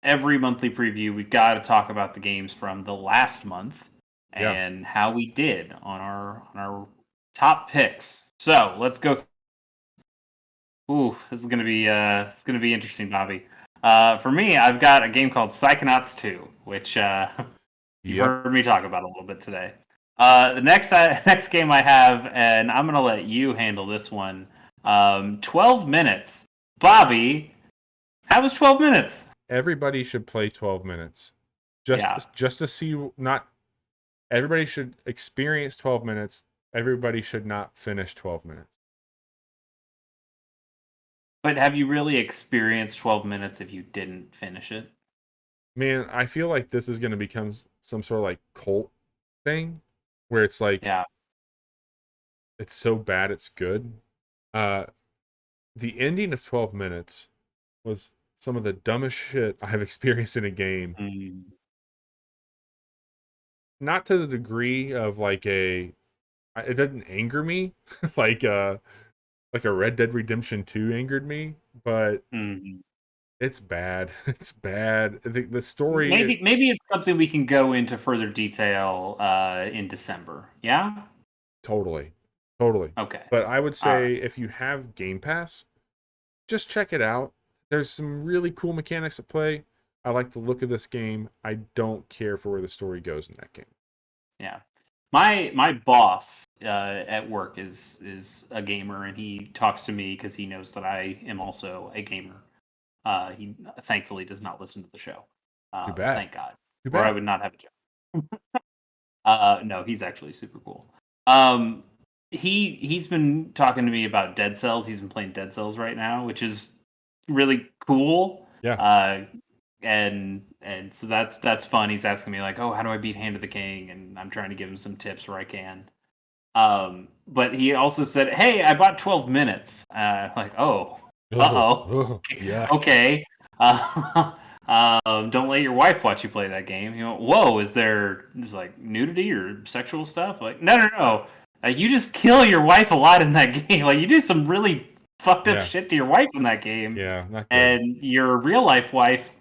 every monthly preview, we've got to talk about the games from the last month Yeah. and how we did on our top picks. So let's go. Ooh, this is gonna be interesting, Bobby. For me, I've got a game called Psychonauts 2, which you've Yep. heard me talk about a little bit today. The next next game I have, and I'm gonna let you handle this one. 12 minutes, Bobby. How was 12 minutes? Everybody should play 12 minutes. Yeah. Just to see, not everybody should experience 12 minutes. Everybody should not finish 12 minutes. But have you really experienced 12 minutes if you didn't finish it? Man, I feel like this is going to become some sort of like cult thing where it's like Yeah. it's so bad it's good. Uh the ending of 12 minutes was some of the dumbest shit I've experienced in a game. Mm. Not to the degree of like it doesn't anger me like a Red Dead Redemption 2 angered me, but Mm. it's bad. It's bad. The story Maybe it's something we can go into further detail in December. Yeah? totally. Totally. Okay. But I would All right. say if you have Game Pass, just check it out. There's some really cool mechanics at play. I like the look of this game. I don't care for where the story goes in that game. Yeah. My boss at work is a gamer, and he talks to me because he knows that I am also a gamer. He thankfully does not listen to the show. Too bad. Thank God, Too or I bad. would not have a job. No, he's actually super cool. Um, he's been talking to me about Dead Cells. He's been playing Dead Cells right now, which is really cool. Yeah. And so that's fun. He's asking me like, oh, how do I beat Hand of the King? And I'm trying to give him some tips where I can. But he also said, hey, I bought 12 minutes. Like, oh, uh-oh. Yeah. Okay. Don't let your wife watch you play that game. You know, whoa, is there just like nudity or sexual stuff? Like, no. You just kill your wife a lot in that game. Like, you do some really fucked up Yeah. shit to your wife in that game. Yeah. Not good. And your real life wife,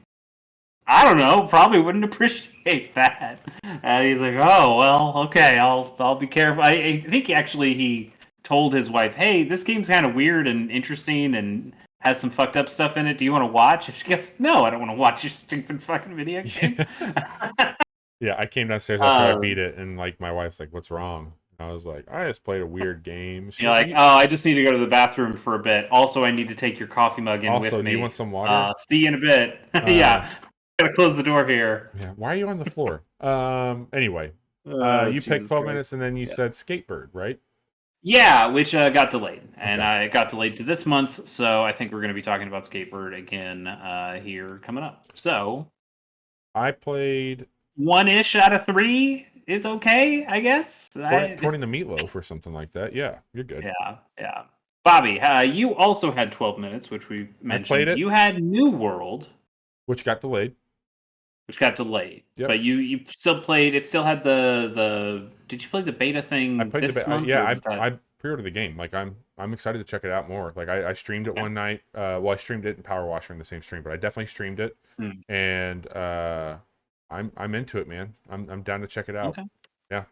I don't know, probably wouldn't appreciate that. And he's like, oh, well, okay, I'll be careful. I think actually he told his wife, hey, this game's kind of weird and interesting and has some fucked up stuff in it. Do you want to watch? And she goes, no, I don't want to watch your stupid fucking video game. Yeah, I came downstairs after I beat it, and like my wife's like, "What's wrong?" And I was like, "I just played a weird game." She's You're like, oh, I just need to go to the bathroom for a bit. Also, I need to take your coffee mug in Also, with do you me. want some water? See you in a bit. Yeah, gotta close the door here. Yeah. Why are you on the floor? Anyway, you picked Jesus 12 Christ. minutes, and then you said Skateboard, right? Yeah, which got delayed, and Okay. I got delayed to this month. So I think we're going to be talking about Skateboard again here coming up. So I played 1-ish out of 3 is okay, I guess. according to Meatloaf or something like that. Yeah, you're good. Yeah. Bobby, you also had 12 minutes, which we've I played mentioned. it, You had New World, which got delayed. which got delayed, Yep. but you still played. It still had the. Did you play the beta thing I played this month? yeah, or was that... I pre-ordered the game. Like I'm excited to check it out more. Like I streamed it one night. Well, I streamed it and Power Washer in the same stream, but I definitely streamed it, Hmm. and I'm into it, man. I'm down to check it out. Okay. Yeah.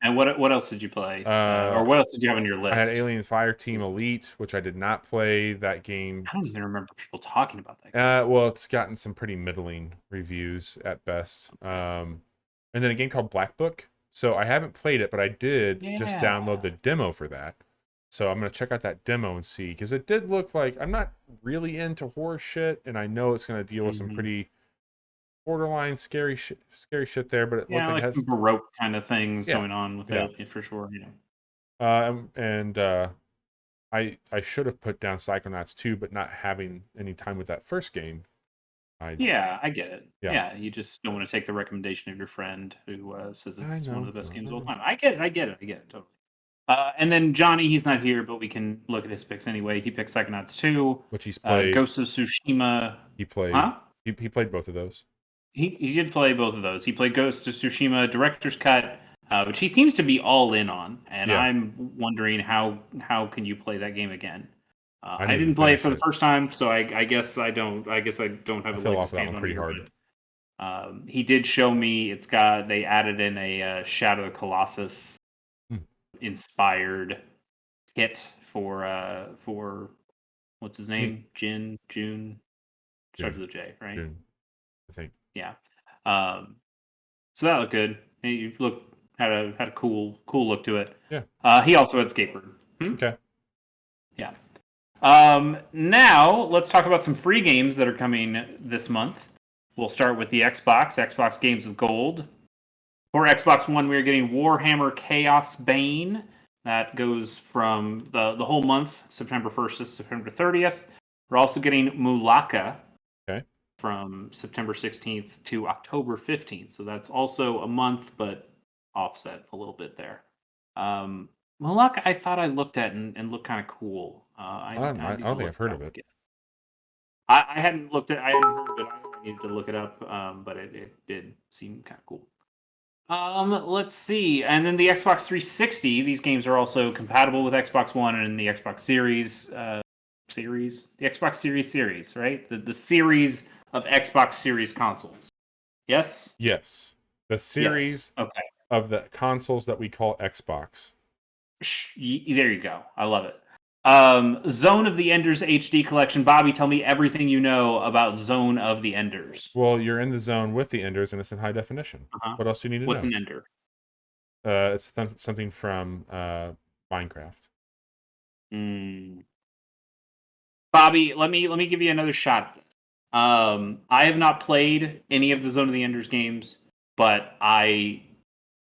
And what else did you play? Or what else did you have on your list? I had Aliens Fireteam Elite, which I did not play that game. I don't even remember people talking about that game. Well, it's gotten some pretty middling reviews at best. And then a game called Black Book. So I haven't played it, but I did just download the demo for that. So I'm gonna check out that demo and see, because it did look like I'm not really into horror shit, and I know it's gonna deal with some pretty borderline scary shit there. But it looked like it has some Baroque kind of things Yeah. going on with it for sure. I should have put down Psychonauts 2, but not having any time with that first game. I get it. Yeah, you just don't want to take the recommendation of your friend who says it's one of the best games of all time. I get it, totally. And then Johnny, he's not here, but we can look at his picks anyway. He picked Psychonauts 2, which he's played. Ghost of Tsushima. He played. Huh? He played both of those. He did play both of those. He played Ghost of Tsushima Director's Cut, which he seems to be all in on, and I'm wondering how can you play that game again? I I need to didn't play it finish for the it. first time, so I guess I don't. I guess I don't have I a fell leg to off that stand one on pretty here. hard. But he did show me they added in a Shadow of the Colossus Hmm. inspired kit for what's his Neat. name? June starts June. with a J, right? June, I think. Yeah. Um, so that looked good. He had a cool look to it. Yeah. He also had Skateboard. Okay. Yeah. Now let's talk about some free games that are coming this month. We'll start with the Xbox Games with Gold. For Xbox One, we are getting Warhammer Chaos Bane. That goes from the whole month, September 1st to September 30th. We're also getting Mulaka Okay. from September 16th to October 15th. So that's also a month, but offset a little bit there. Mulaka, I thought I looked at and looked kind of cool. I I need to don't think look I've heard it of up it. again. I hadn't looked at. I hadn't heard of it. I needed to look it up, but it did seem kind of cool. Let's see. And then the Xbox 360, these games are also compatible with Xbox One and the Xbox Series the Xbox Series, right? The series of Xbox Series consoles. Yes? Yes. The Yes. series Okay. of the consoles that we call Xbox. There you go. I love it. Zone of the Enders HD collection. Bobby, tell me everything you know about Zone of the Enders. Well, you're in the zone with the Enders and it's in high definition. Uh-huh. What else do you need to What's know? an Ender? It's something from Minecraft. Bobby, let me give you another shot at this. I have not played any of the Zone of the Enders games, but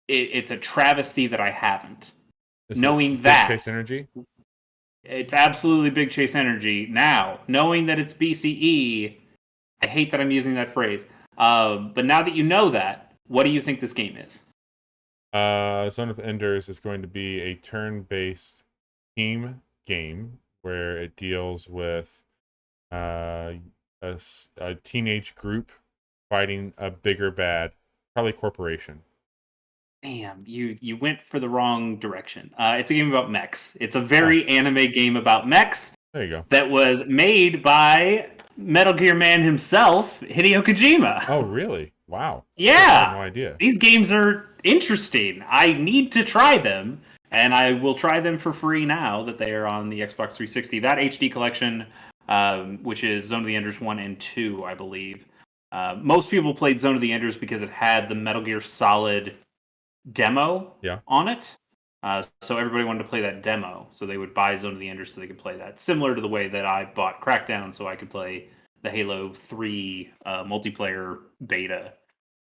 it's a travesty that I haven't. Is it Knowing Big that Chase Energy? it's absolutely Big Chase Energy. Now, knowing that it's BCE, I hate that I'm using that phrase. But now that you know that, what do you think this game is? Zone of Enders is going to be a turn-based team game where it deals with a teenage group fighting a bigger bad, probably corporation. Damn, you went for the wrong direction. It's a game about mechs. It's a very anime game about mechs. There you go. That was made by Metal Gear Man himself, Hideo Kojima. Oh, really? Wow. Yeah. I had no idea. These games are interesting. I need to try them, and I will try them for free now that they are on the Xbox 360. That HD collection, which is Zone of the Enders 1 and 2, I believe. Most people played Zone of the Enders because it had the Metal Gear Solid demo on it. So everybody wanted to play that demo. So they would buy Zone of the Enders so they could play that. Similar to the way that I bought Crackdown so I could play the Halo 3 multiplayer beta,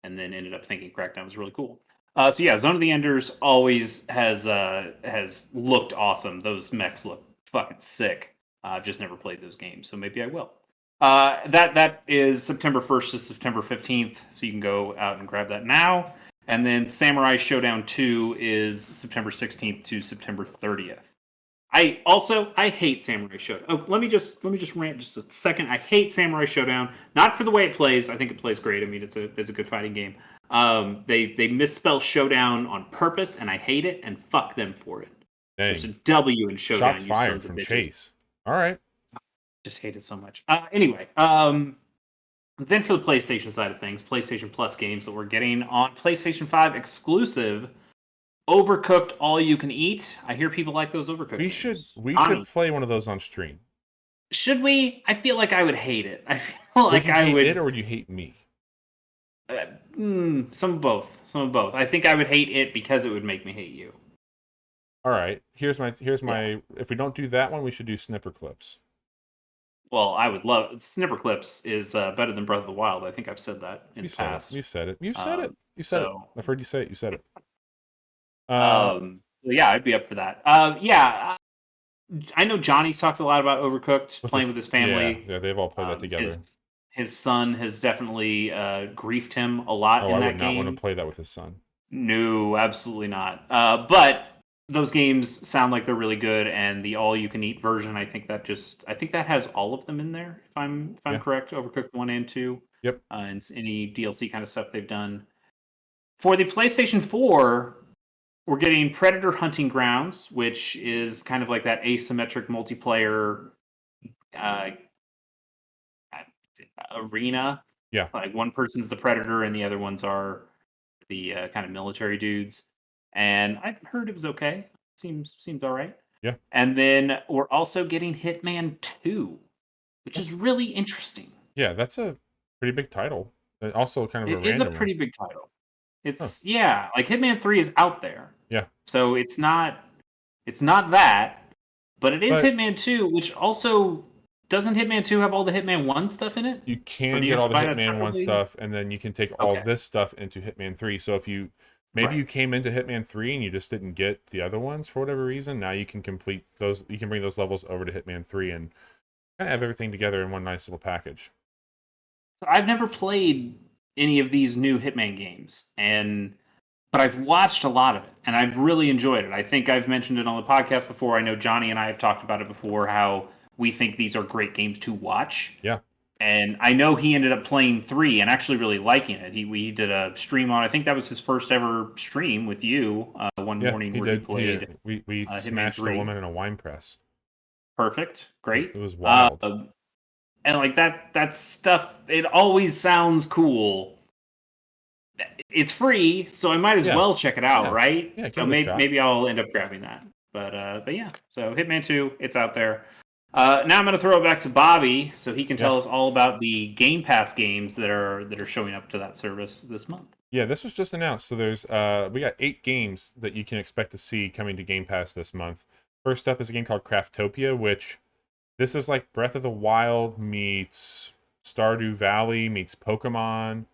and then ended up thinking Crackdown was really cool. So yeah, Zone of the Enders always has looked awesome. Those mechs look fucking sick. I've just never played those games, so maybe I will. That is September 1st to September 15th, so you can go out and grab that now. And then Samurai Showdown 2 is September 16th to September 30th. I hate Samurai Showdown. Oh, let me just rant just a second. I hate Samurai Showdown, not for the way it plays. I think it plays great. I mean, it's a good fighting game. They misspell Showdown on purpose, and I hate it. And fuck them for it. Dang. There's a W in Showdown. Shots fired from Chase. All right. Just hate it so much. Anyway, then for the PlayStation side of things, PlayStation Plus games that we're getting on PlayStation 5 exclusive, Overcooked All You Can Eat. I hear people like those Overcooked games. We should play one of those on stream. Should we? I feel like I would hate it. I feel like I would. Hate it, or would you hate me? Some of both. Some of both. I think I would hate it because it would make me hate you. All right. Here's my. If we don't do that one, we should do Snipper Clips. Well, I would love Snipper Clips is better than Breath of the Wild. I think I've said that in the past. You said it. You said it. I've heard you say it. You said it. Yeah, I'd be up for that. Yeah, I know Johnny's talked a lot about Overcooked, playing with his family. Yeah, they've all played that together. His son has definitely griefed him a lot in that game. I would not want to play that with his son. No, absolutely not. But those games sound like they're really good, and the all-you-can-eat version, I think that has all of them in there. If I'm correct, Overcooked 1 and 2. Yep. And any DLC kind of stuff they've done. For the PlayStation 4, we're getting Predator Hunting Grounds, which is kind of like that asymmetric multiplayer uh, arena. Yeah. Like one person's the predator and the other ones are the kind of military dudes. And I heard it was okay. Seems all right. Yeah. And then we're also getting Hitman 2, which is That's really interesting. yeah, that's a pretty big title. Also kind of a It is a random one. pretty big title. Huh. It's yeah, like Hitman 3 is out there. Yeah. So it's not that, but it is But Hitman 2, which also doesn't Hitman 2 have all the Hitman 1 stuff in it? you Or can do you get have all to the buy that Hitman 1 separately? stuff, and then you can take all Okay. this stuff into Hitman 3. So if you maybe Right. you came into Hitman 3 and you just didn't get the other ones for whatever reason, now you can complete those. You can bring those levels over to Hitman 3 and kind of have everything together in one nice little package. I've never played any of these new Hitman games, but I've watched a lot of it, and I've really enjoyed it. I think I've mentioned it on the podcast before. I know Johnny and I have talked about it before, how we think these are great games to watch. Yeah. And I know he ended up playing 3 and actually really liking it. We did a stream on. I think that was his first ever stream with you one Yeah, morning he where he did. played We Hitman smashed a 3. woman in a wine press. Perfect, great. It was wild. And like that stuff, it always sounds cool. It's free, so I might as Yeah. well check it out, Yeah. right? Yeah, So give it a shot. maybe I'll end up grabbing that. But yeah. So Hitman 2, it's out there. Now I'm going to throw it back to Bobby so he can Yeah. tell us all about the Game Pass games that are showing up to that service this month. Yeah, this was just announced. So there's we got 8 games that you can expect to see coming to Game Pass this month. First up is a game called Craftopia, which this is like Breath of the Wild meets Stardew Valley meets Pokemon.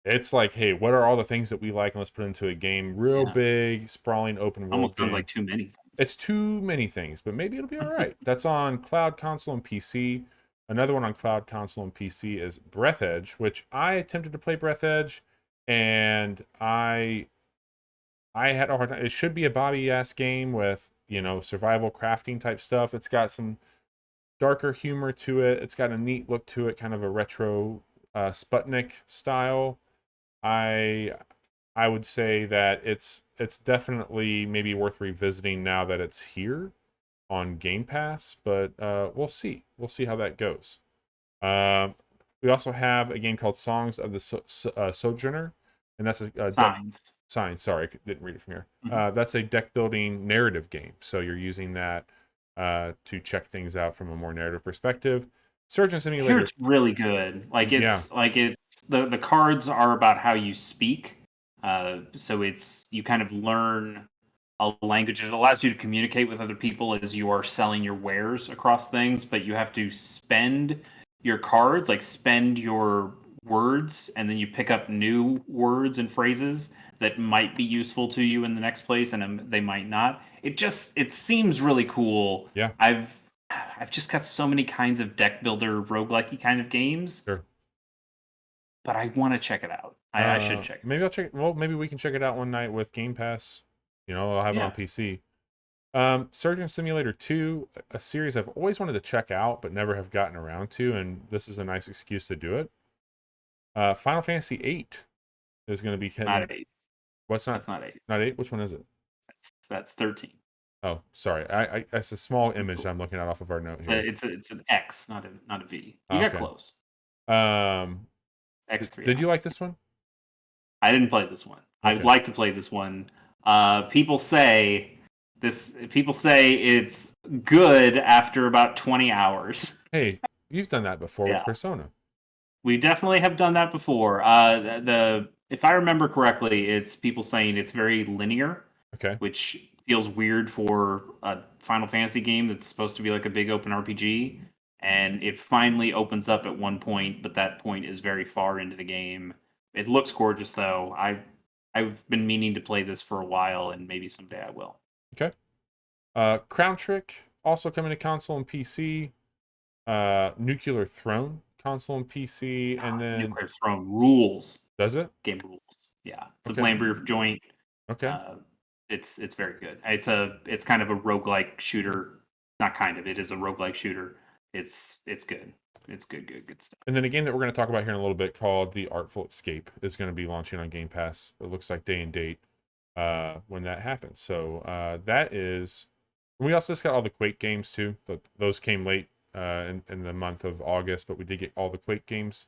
It's like, hey, what are all the things that we like, and let's put it into a game. Real Yeah. big, sprawling open world Almost sounds game. like too many things. It's too many things, but maybe it'll be all right. That's on cloud, console, and PC. Another one on cloud, console, and PC is Breath Edge, which I attempted to play Breath Edge, and I had a hard time. It should be a Bobby-ass game with, survival crafting type stuff. It's got some darker humor to it. It's got a neat look to it, kind of a retro Sputnik style. I would say that it's definitely maybe worth revisiting now that it's here on Game Pass, but we'll see. We'll see how that goes. We also have a game called Songs of the Sojourner, and that's a Signs. Sorry, I didn't read it from here. Mhm. That's a deck building narrative game, so you're using that to check things out from a more narrative perspective. Surgeon I hear Simulator. it's really good. Like Yeah. it's the cards are about how you speak. So you kind of learn a language. It allows you to communicate with other people as you are selling your wares across things, but you have to spend your cards, like spend your words, and then you pick up new words and phrases that might be useful to you in the next place, and they might not. It seems really cool. Yeah. I've just got so many kinds of deck builder roguelike kind of games, Sure. but I want to check it out. I should check it. Maybe I'll check. Well, maybe we can check it out one night with Game Pass. I'll have it on PC. Surgeon Simulator 2, a series I've always wanted to check out but never have gotten around to, and this is a nice excuse to do it. Final Fantasy 8 is going to be hitting. Not 8. What's not? That's not 8. Not 8? Which one is it? That's 13. Oh, sorry. It's a small image I'm looking at off of our note here. It's an X, not a V. You got close. X3. Did you like this one? I didn't play this one. Okay. I'd like to play this one. People say it's good after about 20 hours. Hey, you've done that before with Persona. We definitely have done that before. If I remember correctly, it's people saying it's very linear. Okay. Which feels weird for a Final Fantasy game that's supposed to be like a big open RPG. And it finally opens up at one point, but that point is very far into the game. It looks gorgeous, though. I've been meaning to play this for a while, and maybe someday I will. Okay. Crown Trick, also coming to console and PC. Nuclear Throne, console and PC, and then Nuclear Throne rules. Does it? Game rules. Yeah, it's Okay. a Flambeer joint. Okay. It's very good. It's kind of a roguelike shooter. Not kind of. It is a roguelike shooter. It's good. It's good stuff. And then a game that we're going to talk about here in a little bit called The Artful Escape is going to be launching on Game Pass. It looks like day and date when that happens. So that is We also just got all the Quake games too. Those came late in the month of August, but we did get all the Quake games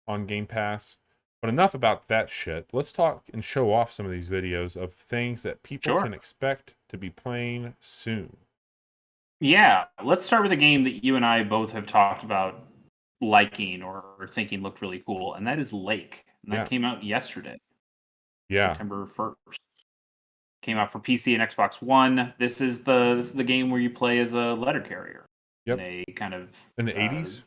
on Game Pass. But enough about that shit. Let's talk and show off some of these videos of things that people Sure. can expect to be playing soon. Yeah, let's start with a game that you and I both have talked about liking or thinking looked really cool, and that is Lake. And that Yeah. came out yesterday, Yeah. September 1st. Came out for PC and Xbox One. This is the game where you play as a letter carrier in Yep. a kind of In the 80s?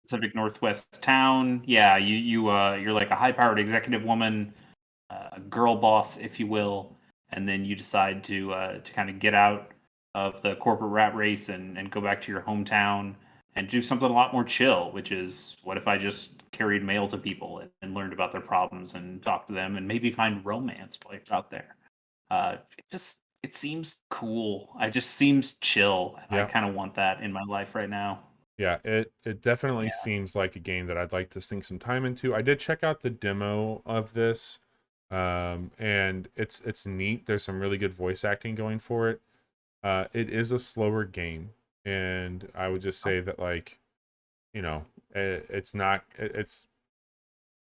Pacific Northwest town. Yeah, you're like a high-powered executive woman, a girl boss, if you will, and then you decide to kind of get out of the corporate rat race and go back to your hometown and do something a lot more chill, which is what if I just carried mail to people and learned about their problems and talked to them and maybe find romance place out there. It seems cool. It just seems chill, and I Yeah. kind of want that in my life right now. Yeah, it definitely Yeah. seems like a game that I'd like to sink some time into. I did check out the demo of this, and it's neat. There's some really good voice acting going for it. It is a slower game, and I would just say that, like, it's not. It's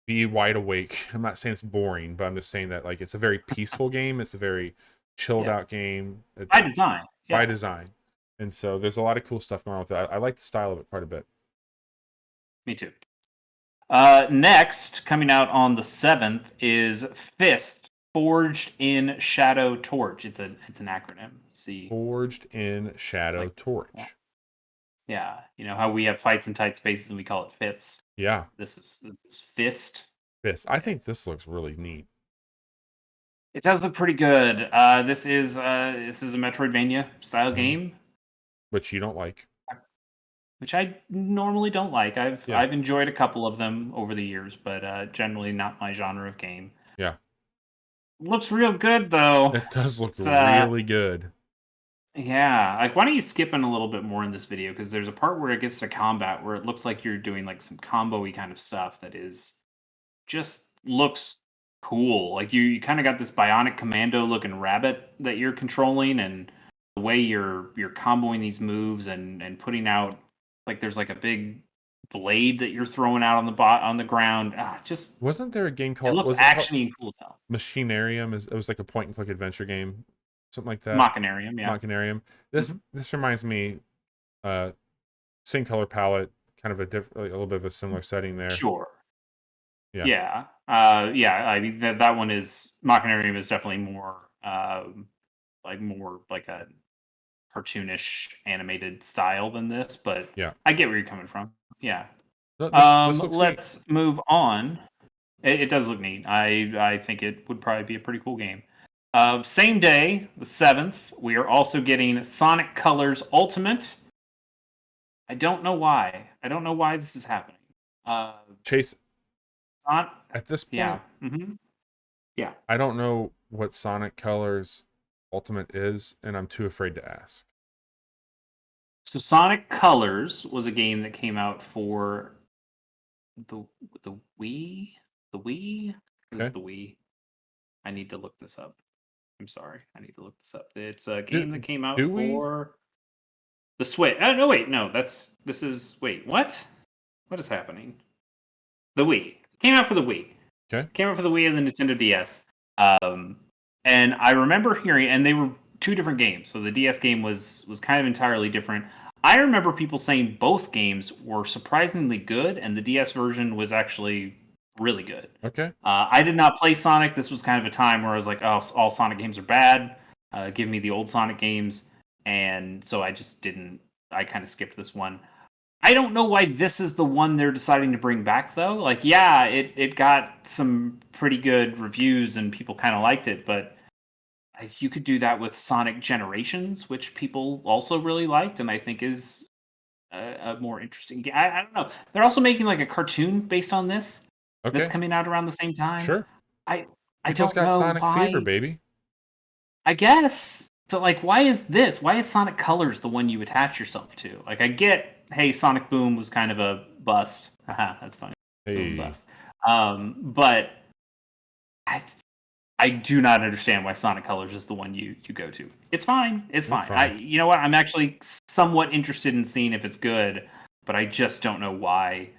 be wide awake. I'm not saying it's boring, but I'm just saying that, like, it's a very peaceful game. It's a very chilled Yeah. out game. By design. By Yeah. design. And so there's a lot of cool stuff going on with it. I like the style of it quite a bit. Me too. Next, coming out on the 7th, is Fist Forged in Shadow Torch. It's an acronym. See, Forged in it's Shadow like Torch. yeah, you know how we have fights in tight spaces and we call it fits. Yeah, This Fist. this. I think this looks really neat. It does look pretty good. This is a Metroidvania style Mhm. game, Which you don't like. which I normally don't like. I've Yeah, I've enjoyed a couple of them over the years, but generally not my genre of game. yeah. Looks real good though. It does look It's really good. yeah. Like, why don't you skip in a little bit more in this video because there's a part where it gets to combat where it looks like you're doing like some combo-y kind of stuff that is just looks cool. Like you kind of got this bionic commando looking rabbit that you're controlling, and the way you're comboing these moves and putting out like there's like a big blade that you're throwing out on the ground. Just Wasn't there a game it called looks was it called actiony and cool as hell. Machinarium? It was like a point and click adventure game, something like that. Machinarium, yeah. Machinarium. This Mhm. this reminds me, uh, same color palette, kind of like a little bit of a similar setting there. Sure. Yeah, Yeah. Yeah, I mean that one is Machinarium is definitely more more like a cartoonish animated style than this, but yeah. I get where you're coming from. Yeah. No, this looks neat. Let's move on. It does look neat. I think it would probably be a pretty cool game. Same day, the 7th, we are also getting Sonic Colors Ultimate. I don't know why. I don't know why this is happening. Uh, Chase, not, at this yeah. point, Yeah. I don't know what Sonic Colors Ultimate is, and I'm too afraid to ask. So Sonic Colors was a game that came out for the the Wii. The Wii? What is Okay. the Wii? I need to look this up. I'm sorry. I need to look this up. It's a Do game that came out do we? for the Switch. Oh no, wait, no. This is wait, what? What is happening? The Wii. Came out for the Wii. Okay. Came out for the Wii and the Nintendo DS. Um, and I remember hearing, and they were two different games. So the DS game was kind of entirely different. I remember people saying both games were surprisingly good, and the DS version was actually really good. Okay. I did not play Sonic. This was kind of a time where I was like, oh, all Sonic games are bad. Give me the old Sonic games. And so I just didn't, I kind of skipped this one. I don't know why this is the one they're deciding to bring back though. Like, yeah, it got some pretty good reviews and people kind of liked it, but you could do that with Sonic Generations, which people also really liked, and I think is a more interesting game. I don't know. They're also making like a cartoon based on this that's Okay. coming out around the same time. Sure. I I People's don't got know Sonic fever, why. baby. I guess, but like, why is this? Why is Sonic Colors the one you attach yourself to? Like, I get, hey, Sonic Boom was kind of a bust. Haha, that's funny. Boom Hey. bust. But I, I do not understand why Sonic Colors is the one you go to. It's fine. It's fine. You know what? I'm actually somewhat interested in seeing if it's good, but I just don't know why.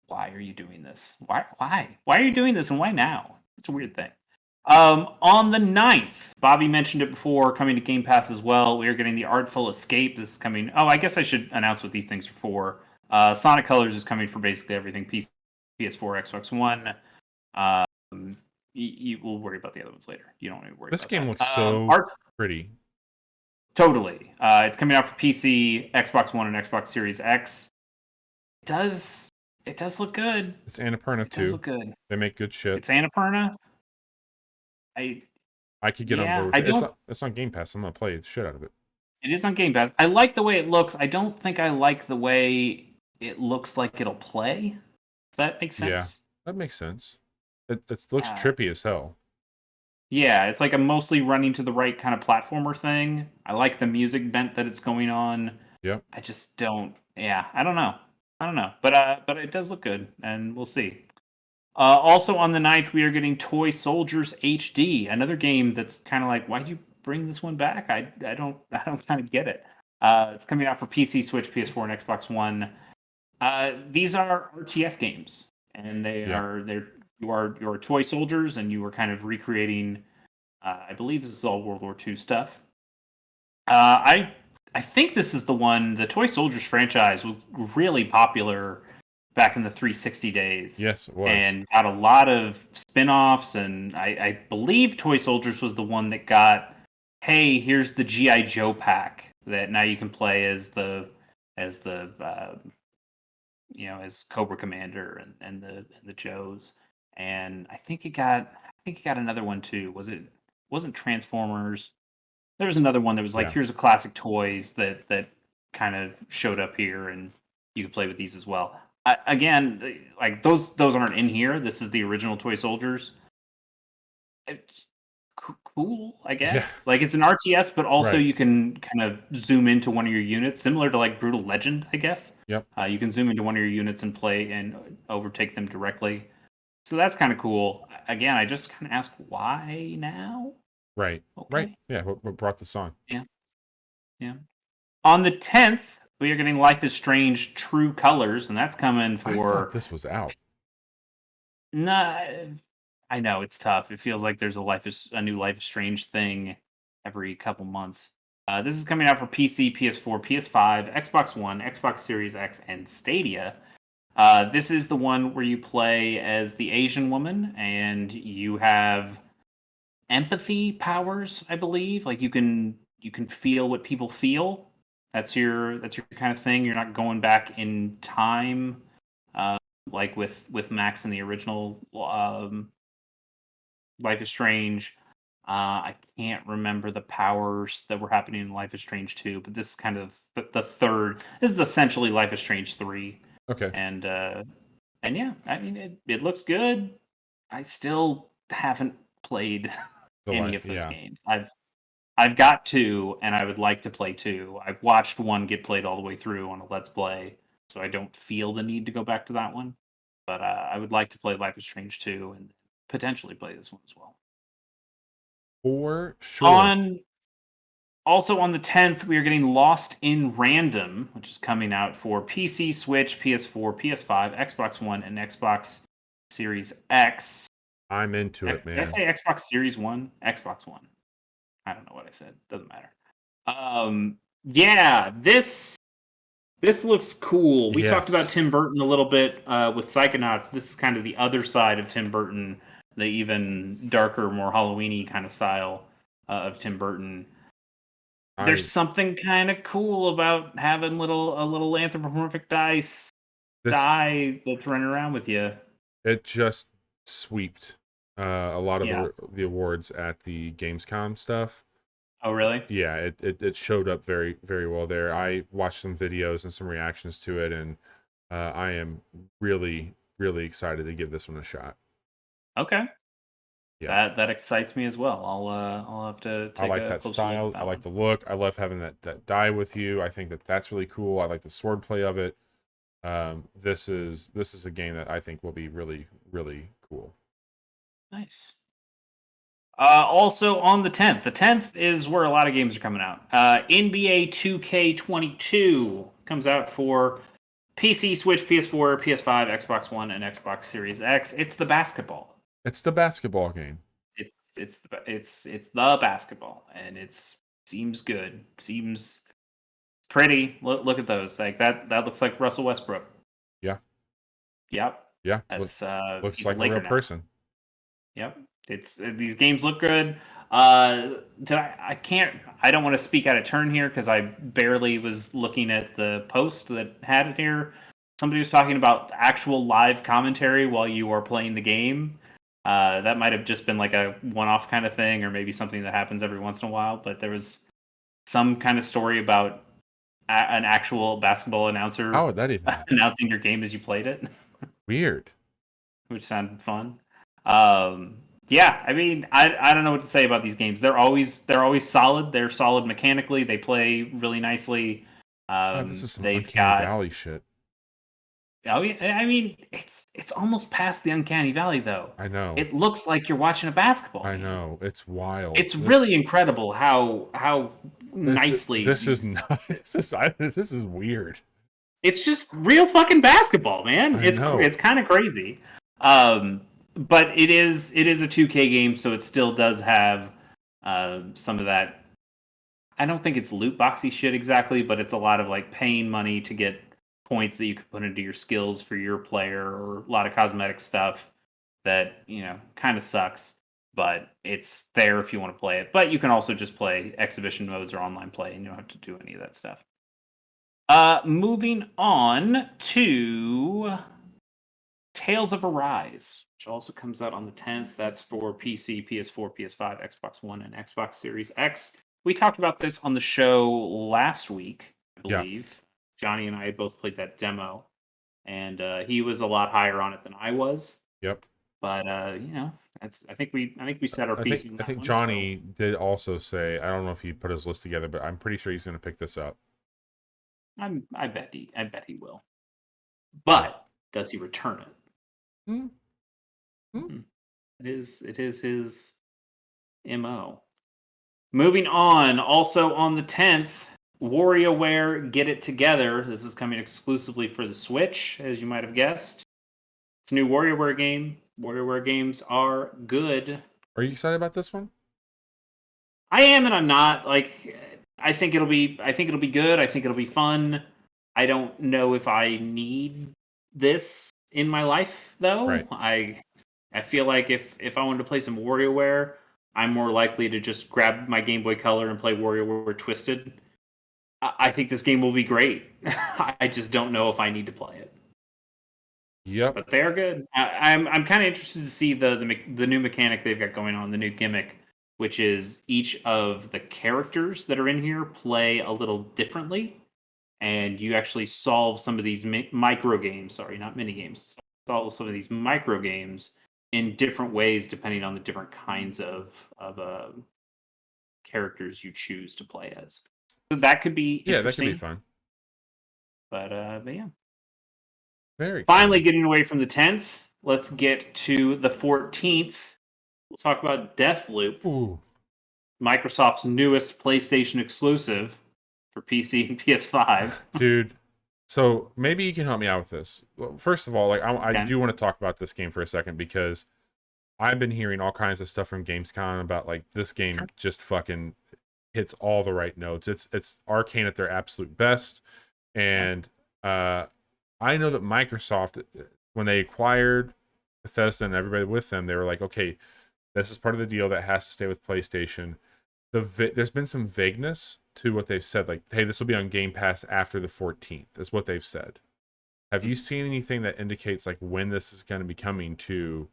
Why are you doing this? Why are you doing this, and why now? It's a weird thing. On the 9th, Bobby mentioned it before, coming to Game Pass as well. We are getting the Artful Escape. This is coming. Oh, I guess I should announce what these things are for. Sonic Colors is coming for basically everything: PC, PS4, Xbox One. We'll worry about the other ones later. You don't need to worry. This about game that. looks so pretty. Totally. It's coming out for PC, Xbox One, and Xbox Series X. It does look good. It's Annapurna too. Does look good. They make good shit. It's Annapurna. I could get on board with it. It's on Game Pass. I'm gonna play the shit out of it. It is on Game Pass. I like the way it looks. I don't think I like the way it looks like it'll play. If that makes sense. Yeah, that makes sense. It looks trippy as hell. Yeah, it's like a mostly running to the right kind of platformer thing. I like the music bent that it's going on. Yep. I just don't. Yeah, I don't know. But it does look good, and we'll see. Also on the 9th, we are getting Toy Soldiers HD, another game that's kind of like, why'd you bring this one back? I don't kind of get it. It's coming out for PC, Switch, PS4, and Xbox One. These are RTS games, and you are toy soldiers, and you are kind of recreating. I believe this is all World War II stuff. I think this is the one. The Toy Soldiers franchise was really popular back in the 360 days. Yes, it was. And got a lot of spin-offs, and I believe Toy Soldiers was the one that got, hey, here's the G.I. Joe pack that now you can play as Cobra Commander and the Joes. And I think it got another one too. Wasn't Transformers? There was another one that was like, here's a classic toys that kind of showed up here, and you could play with these as well. Again, like those aren't in here. This is the original Toy Soldiers. It's cool, I guess. Yeah. Like it's an RTS, but also you can kind of zoom into one of your units, similar to like Brutal Legend, I guess. Yep. You can zoom into one of your units and play and overtake them directly. So that's kind of cool. Again, I just kind of ask, why now? Right. Okay. Right. Yeah. What brought this on? Yeah. Yeah. On the 10th, we are getting Life is Strange True Colors, and that's coming for. I thought this was out. Nah, I know it's tough. It feels like there's a new Life is Strange thing every couple months. This is coming out for PC, PS4, PS5, Xbox One, Xbox Series X, and Stadia. This is the one where you play as the Asian woman, and you have empathy powers, I believe. Like you can feel what people feel. That's your kind of thing. You're not going back in time, like with Max in the original Life is Strange. I can't remember the powers that were happening in Life is Strange 2, but this is kind of the third. This is essentially Life is Strange 3. Okay. And yeah, I mean it looks good. I still haven't played any of those games. I've got 2, and I would like to play 2. I've watched 1 get played all the way through on a Let's Play, so I don't feel the need to go back to that one. But I would like to play Life is Strange 2 and potentially play this one as well. For sure. Also on the 10th, we are getting Lost in Random, which is coming out for PC, Switch, PS4, PS5, Xbox One, and Xbox Series X. I'm into it, man. Did I say Xbox Series 1? Xbox One. I don't know what I said. Doesn't matter. Yeah, this looks cool. We talked about Tim Burton a little bit with Psychonauts. This is kind of the other side of Tim Burton, the even darker, more Halloween-y kind of style of Tim Burton. There's something kind of cool about having a little anthropomorphic die that's running around with you. It just sweeped a lot of the awards at the Gamescom stuff. Oh, really? Yeah, it showed up very, very well there. I watched some videos and some reactions to it, and I am really, really excited to give this one a shot. Okay. Yeah. That excites me as well. I'll have to take I like that style. I like the look. I love having that die with you. I think that's really cool. I like the swordplay of it. This is a game that I think will be really, really cool. Nice. Also on the 10th. The 10th is where a lot of games are coming out. NBA 2K22 comes out for PC, Switch, PS4, PS5, Xbox One, and Xbox Series X. It's the basketball. It's the basketball game. It's the basketball, and seems good. Seems pretty. Look at those. Like that looks like Russell Westbrook. Yeah. Yep. Yeah. That's Looks he's like a Laker real now. person. Yep. It's these games look good. I don't want to speak out of turn here because I barely was looking at the post that had it here. Somebody was talking about actual live commentary while you are playing the game. That might have just been like a one-off kind of thing, or maybe something that happens every once in a while. But there was some kind of story about an actual basketball announcer How would that even happen? announcing your game as you played it, Weird. which sounded fun. Yeah, I mean, I don't know what to say about these games. They're always solid. They're solid mechanically. They play really nicely. God, this is some They've Uncanny got. Valley shit. Oh yeah, I mean, it's almost past the Uncanny Valley though. I know. It looks like you're watching a basketball I game. know. It's wild. It's really incredible how nicely this is these- not, this is weird. It's just real fucking basketball, man. I know. It's kind of crazy. But it is a 2K game, so it still does have some of that. I don't think it's loot boxy shit exactly, but it's a lot of like paying money to get points that you can put into your skills for your player, or a lot of cosmetic stuff that kind of sucks. But it's there if you want to play it. But you can also just play exhibition modes or online play, and you don't have to do any of that stuff. Moving on to Tales of Arise, which also comes out on the 10th. That's for PC, PS4, PS5, Xbox One, and Xbox Series X. We talked about this on the show last week, I believe. Johnny and I had both played that demo, and he was a lot higher on it than I was. Yep. But I think we set our piece. I think Johnny did also say, I don't know if he put his list together, but I'm pretty sure he's going to pick this up. I bet he will. But does he return it? It is his MO. Moving on, also on the 10th, WarioWare Get It Together. This is coming exclusively for the Switch, as you might have guessed. It's a new WarioWare game. WarioWare games are good. Are you excited about this one? I am, and I'm not. Like, I think it'll be good. I think it'll be fun. I don't know if I need this in my life, though. Right. I feel like if I wanted to play some WarioWare, I'm more likely to just grab my Game Boy Color and play WarioWare Twisted. I think this game will be great. I just don't know if I need to play it. Yep. But they're good. I'm kind of interested to see the new mechanic they've got going on, the new gimmick, which is each of the characters that are in here play a little differently, and you actually solve some of these micro games. Sorry, not mini games. Solve some of these micro games in different ways depending on the different kinds of characters you choose to play as. So that could be interesting. Yeah, that could be fun. But yeah. Very Finally, getting away from the 10th, let's get to the 14th. We'll talk about Deathloop. Ooh. Microsoft's newest PlayStation exclusive for PC and PS5. Dude, so maybe you can help me out with this. Well, first of all, like I do want to talk about this game for a second because I've been hearing all kinds of stuff from Gamescom about like this game just fucking hits all the right notes. It's Arcane at their absolute best, and I know that Microsoft, when they acquired Bethesda and everybody with them, they were like, okay, this is part of the deal that has to stay with PlayStation. There's been some vagueness to what they've said, like, hey, this will be on Game Pass after the 14th, is what they've said. Have you seen anything that indicates like when this is going to be coming to?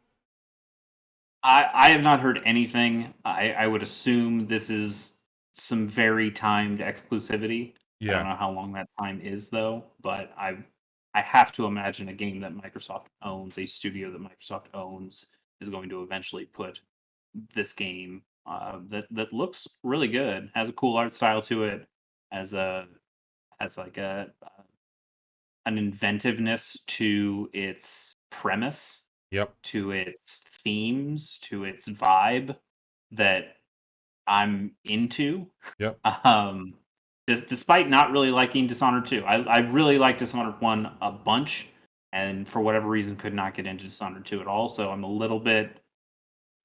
I have not heard anything. I would assume this is some very timed exclusivity. Yeah. I don't know how long that time is though, but I have to imagine a game that Microsoft owns, a studio that Microsoft owns, is going to eventually put this game that looks really good, has a cool art style to it, has like an inventiveness to its premise, Yep. to its themes, to its vibe. that I'm into. Yep. Um, despite not really liking Dishonored 2, I really like Dishonored 1 a bunch, and for whatever reason could not get into Dishonored 2 at all. So I'm a little bit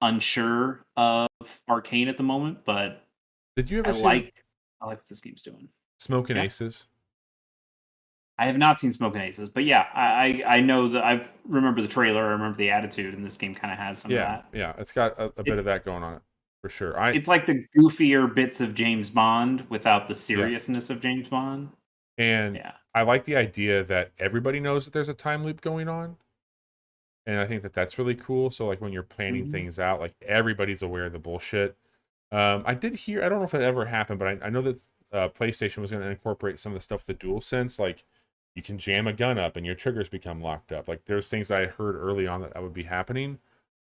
unsure of Arcane at the moment, but Did you I ever see the like I like what this game's doing. Smoking Yeah. Aces? I have not seen Smoking Aces, but yeah, I know that I remember the trailer. I remember the attitude, and this game kind of has some of Yeah, that. yeah. It's got a bit It, of that going on it for sure. it's like the goofier bits of James Bond without the Yeah, seriousness of James Bond. and Yeah. I like the idea that everybody knows that there's a time loop going on, and I think that that's really cool. So like when you're planning Mhm. things out, like everybody's aware of the bullshit. I did hear, I don't know if that ever happened, but I know that PlayStation was going to incorporate some of the stuff with the DualSense, like you can jam a gun up and your triggers become locked up. Like there's things I heard early on that would be happening.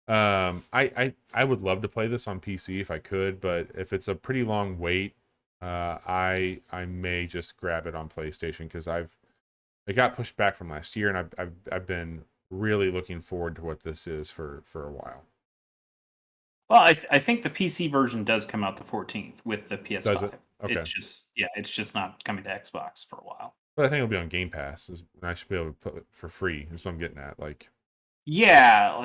I would love to play this on PC if I could, but if it's a pretty long wait, I may just grab it on PlayStation because it got pushed back from last year, and I've been really looking forward to what this is for a while. Well, I think the PC version does come out the 14th with the Does it? PS5. Okay. It's just not coming to Xbox for a while. But I think it'll be on Game Pass, and I should be able to put it for free. That's what I'm getting at. Like, Yeah,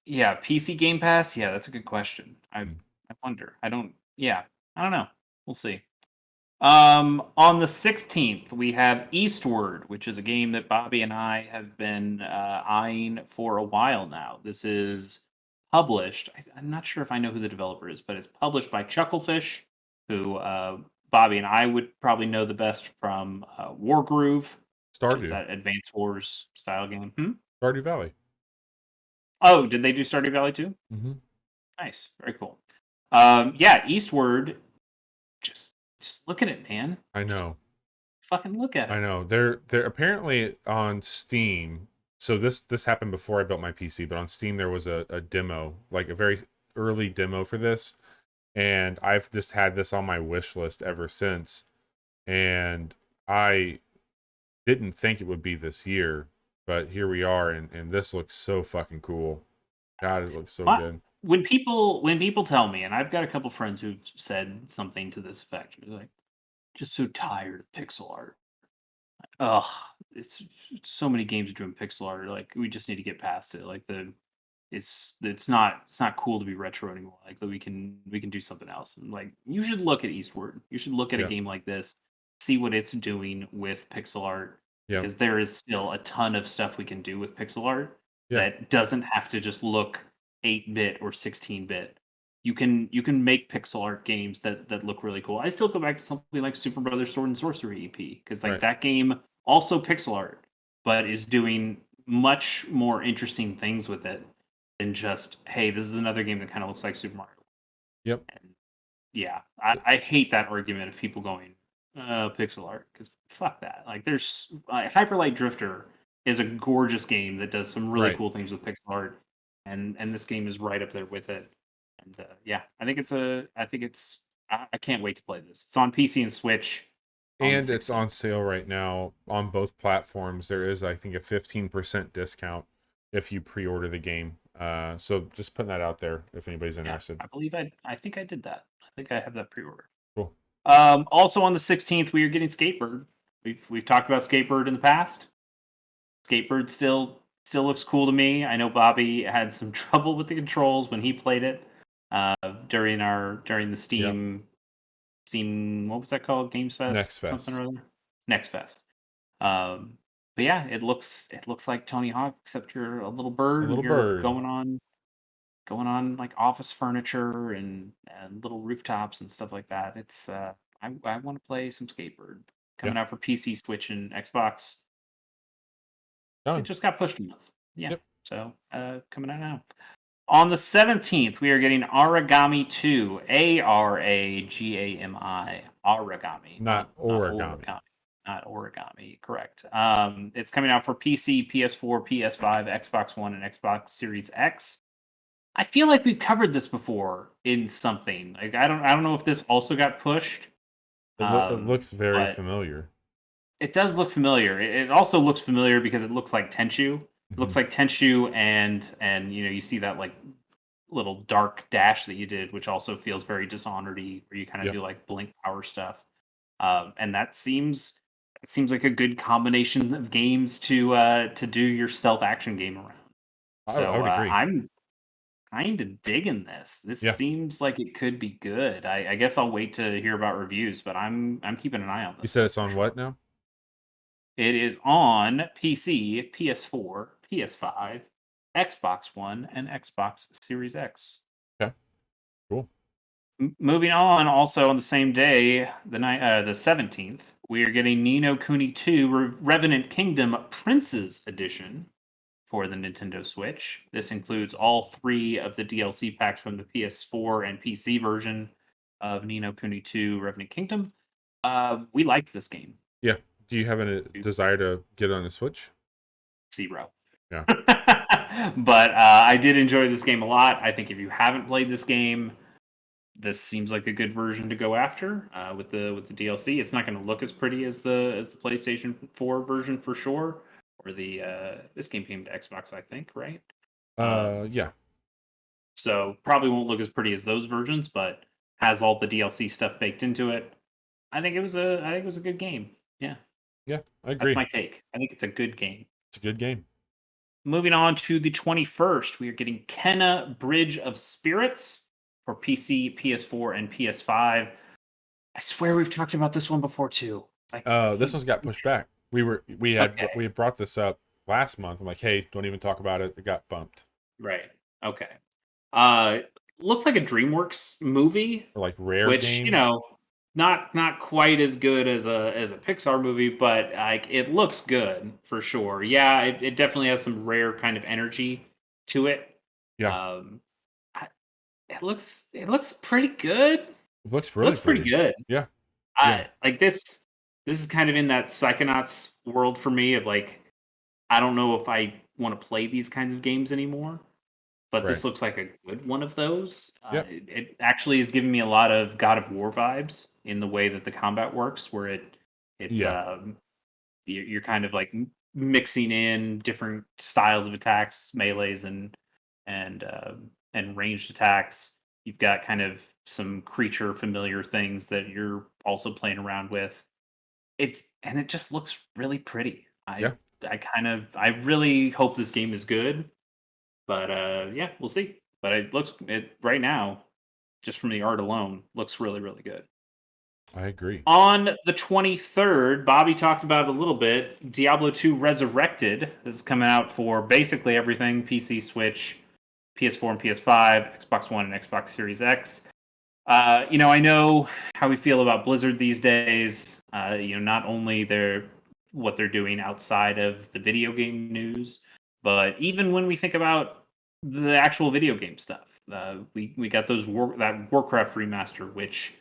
PC Game Pass. Yeah, that's a good question. mm, I wonder. I don't know. We'll see. On the 16th, we have Eastward, which is a game that Bobby and I have been eyeing for a while now. This is published. I'm not sure if I know who the developer is, but it's published by Chucklefish, who Bobby and I would probably know the best from Wargroove, which is Stardew, that Advance Wars style game. Hmm? Stardew Valley. Oh, did they do Stardew Valley too? Hmm. Nice, very cool. Yeah, Eastward. Just, just look at it, man. I Just know, fucking look at I it. know. They're apparently on Steam. So this happened before I built my PC, but on Steam there was a demo, like a very early demo for this, and I've just had this on my wish list ever since. And I didn't think it would be this year, but here we are, and this looks so fucking cool. God, it looks so My, good. when people tell me, and I've got a couple friends who've said something to this effect, they're like, just so tired of pixel art. Ugh, it's so many games are doing pixel art. Like we just need to get past it. Like it's not cool to be retro anymore. Like we can do something else. And like you should look at Eastward. You should look at a Yeah, game like this, see what it's doing with pixel art, yeah, because there is still a ton of stuff we can do with pixel art yeah, that doesn't have to just look 8-bit or 16-bit. You can make pixel art games that look really cool. I still go back to something like Super Brothers Sword and Sorcery EP because like right. that game also pixel art, but is doing much more interesting things with it than just hey, this is another game that kind of looks like Super Mario. Yep. And yeah, I hate that argument of people going pixel art because fuck that. Like there's Hyperlight Drifter is a gorgeous game that does some really Right. cool things with pixel art, and this game is right up there with it. And yeah, I think it's I can't wait to play this. It's on PC and Switch on the And it's 16th. on sale right now on both platforms. There is, I think, a 15% discount if you pre-order the game. So just putting that out there if anybody's Yeah, interested. I think I did that. I think I have that pre-order. Cool. Also on the 16th, we are getting Skatebird. We've talked about Skatebird in the past. Skatebird still looks cool to me. I know Bobby had some trouble with the controls when he played it during the Yep. Steam what was that called? Games Next Fest something Fest. or other. Next Fest. But yeah, it looks like Tony Hawk, except you're a little A bird and little you're bird. going on like office furniture and little rooftops and stuff like that. It's I want to play some Skatebird. Yeah. Coming out for PC, Switch, and Xbox. It Done. just got pushed a month. Yeah. Yep. So coming out now. On the 17th, we are getting Aragami 2. Aragami. Origami. Not Not origami. origami. Not origami. Correct. It's coming out for PC, PS4, PS5, Xbox One, and Xbox Series X. I feel like we've covered this before in something. Like I don't know if this also got pushed. It looks very But familiar. it does look familiar. It also looks familiar because it looks like Tenchu. It Hmm. looks like Tenchu and you know you see that like little dark dash that you did, which also feels very Dishonored-y, where you kind of Yep. do like blink power stuff. And that seems it seems like a good combination of games to do your stealth action game around. I So would agree. I'm kind of digging this. This Yeah. seems like it could be good. I guess I'll wait to hear about reviews, but I'm keeping an eye on You this said one it's for on sure. what now? It is on PC, PS4, PS5, Xbox One, and Xbox Series X. Okay. Cool. Moving on, also on the same day, the 17th, we are getting Ni no Kuni 2 Revenant Kingdom Prince's Edition for the Nintendo Switch. This includes all 3 of the DLC packs from the PS4 and PC version of Ni no Kuni 2 Revenant Kingdom. We liked this game. Yeah. Do you have a desire to get it on the Switch? 0. Yeah. But I did enjoy this game a lot. I think if you haven't played this game, this seems like a good version to go after with the DLC. It's not going to look as pretty as the PlayStation 4 version for sure, or the this game came to Xbox, I think, right? Yeah. So probably won't look as pretty as those versions, but has all the DLC stuff baked into it. I think it was a good game. Yeah, Yeah. I that's agree. my take. I think it's a good game. It's a good game. Moving on to the 21st, we are getting Kenna Bridge of Spirits for PC, PS4, and PS5. I swear we've talked about this one before too. This one's got pushed back. We Okay, had brought this up last month. I'm like, hey, don't even talk about it. It got bumped. right. Okay. Uh, looks like a DreamWorks movie, Or like rare which game. not quite as good as a Pixar movie, but like it looks good for sure. Yeah, it definitely has some rare kind of energy to it. Yeah. Um, I, it looks pretty good. It looks It really looks pretty pretty. good. Yeah. Yeah. I like this is kind of in that Psychonauts world for me of like I don't know if I want to play these kinds of games anymore, but Right. this looks like a good one of those. Yep. It actually is giving me a lot of God of War vibes in the way that the combat works, where it's Yeah. you're kind of like mixing in different styles of attacks, melees and and ranged attacks. You've got kind of some creature familiar things that you're also playing around with. It just looks really pretty. Yeah. I really hope this game is good, but yeah, we'll see. But it right now, just from the art alone, looks really good. I agree. On the 23rd, Bobby talked about it a little bit. Diablo 2 Resurrected is coming out for basically everything: PC, Switch, PS4 and PS5, Xbox One and Xbox Series X. I know how we feel about Blizzard these days. Not only what they're doing outside of the video game news, but even when we think about the actual video game stuff, we got that Warcraft remaster, which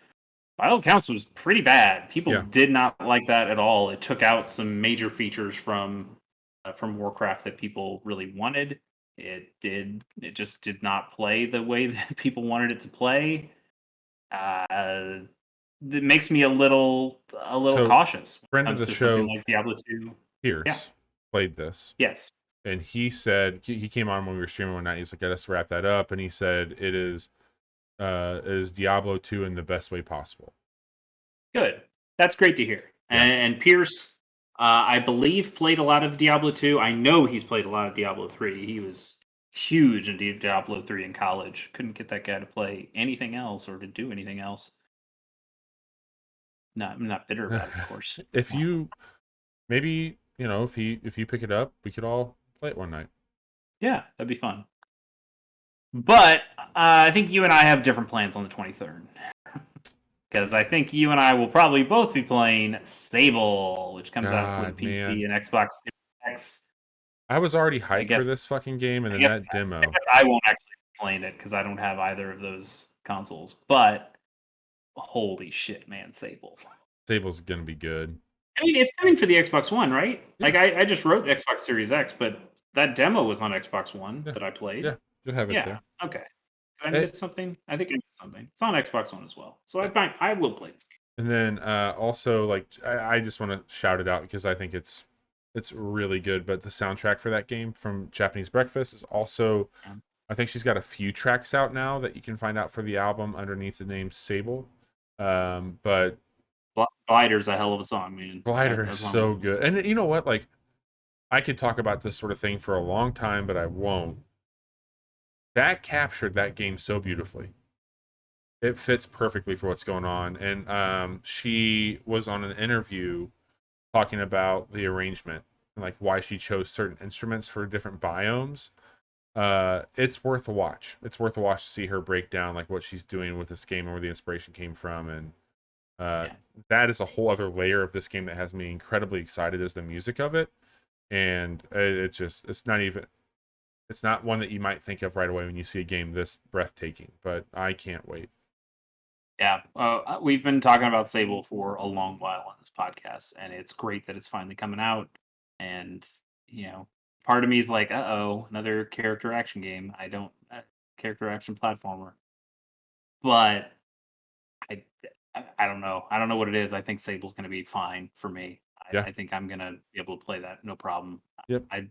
by all accounts was pretty bad. People Yeah. did not like that at all. It took out some major features from Warcraft that people really wanted. It just did not play the way that people wanted it to play. That makes me a little So, cautious when it friend of comes the to something show, like Diablo 2. Yeah. Pierce, played this. Yes. And he said he came on when we were streaming one night. He's like, "Let's wrap that up." And he said it is Diablo 2 in the best way possible. Good. That's great to hear. Yeah. And Pierce, I believe, played a lot of Diablo 2. I know he's played a lot of Diablo 3. He was huge into Diablo 3 in college. Couldn't get that guy to play anything else or to do anything else. I'm not bitter about it, of course. If you maybe if you pick it up, we could all play it one night. Yeah, that'd be fun. But I think you and I have different plans on the 23rd. Because I think you and I will probably both be playing Sable, which comes out for the God, man, PC and Xbox Series X. I was already I hyped for guess this fucking game, and I then guess that I demo, guess I won't actually be playing it because I don't have either of those consoles. But holy shit, man, Sable. Sable's gonna be good. I mean, it's coming for the Xbox One, right? Yeah, Like I just wrote Xbox Series X, but that demo was on Xbox One yeah, that I played. yeah. You'll have it Yeah. there. Okay. Did I Eh, miss something? I think I missed something. It's on Xbox One as well. So eh, I will play this game. And then also like I just want to shout it out because I think it's really good. But the soundtrack for that game from Japanese Breakfast is also Yeah. I think she's got a few tracks out now that you can find out for the album underneath the name Sable. But Glider's a hell of a song, man. Glider is That's one of my so favorites. good. And you know what? Like, I could talk about this sort of thing for a long time, but I won't. That captured that game so beautifully. It fits perfectly for what's going on. And she was on an interview talking about the arrangement and like why she chose certain instruments for different biomes. It's worth a watch. It's worth a watch to see her break down like what she's doing with this game and where the inspiration came from. And Yeah. that is a whole other layer of this game that has me incredibly excited as the music of it. And it's not one that you might think of right away when you see a game this breathtaking, but I can't wait. Yeah, we've been talking about Sable for a long while on this podcast, and it's great that it's finally coming out. And you know, part of me is like, "Uh-oh, another character action game." I don't character action platformer, but I, I don't know. I don't know what it is. I think Sable's going to be fine for me. Yeah. I think I'm going to be able to play that no problem. Yep. I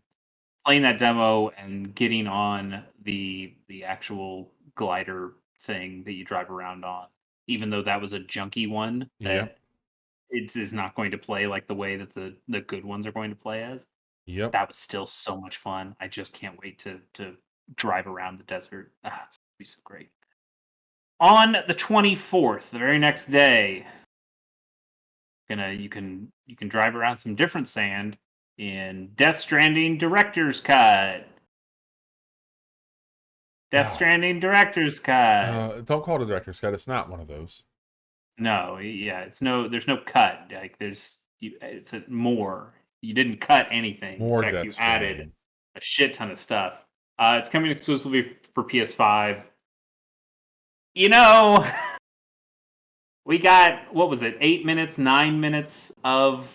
playing that demo and getting on the actual glider thing that you drive around on, even though that was a junky one Yep. that it is not going to play like the way that the good ones are going to play as. Yep. That was still so much fun. I just can't wait to drive around the desert. It's gonna be so great. On the 24th, the very next day, you can drive around some different sand in Death Stranding Director's Cut. Death Ah, Stranding Director's Cut. don't call it a director's cut. It's not one of those. No, yeah, there's no cut. Like it's more. You didn't cut anything. In More fact, Death you added Stranding. a shit ton of stuff. It's coming exclusively for PS5. You know, we got what was it? 8 minutes, 9 minutes of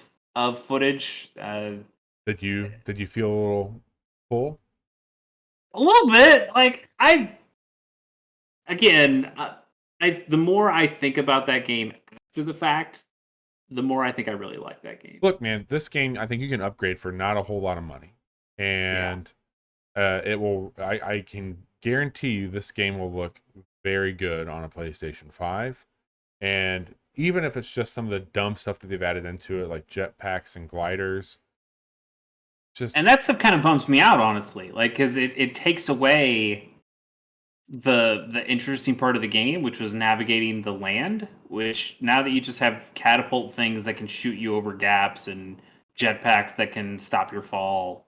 footage. Did you feel a little full? A little bit. Like again, the more I think about that game after the fact, the more I think I really like that game. Look, man, this game I think you can upgrade for not a whole lot of money, Yeah. and it will. I can guarantee you this game will look very good on a PlayStation 5, and even if it's just some of the dumb stuff that they've added into it, like jetpacks and gliders, just And that stuff kind of bums me out, honestly. Like, because it takes away the interesting part of the game, which was navigating the land. Which now that you just have catapult things that can shoot you over gaps and jetpacks that can stop your fall,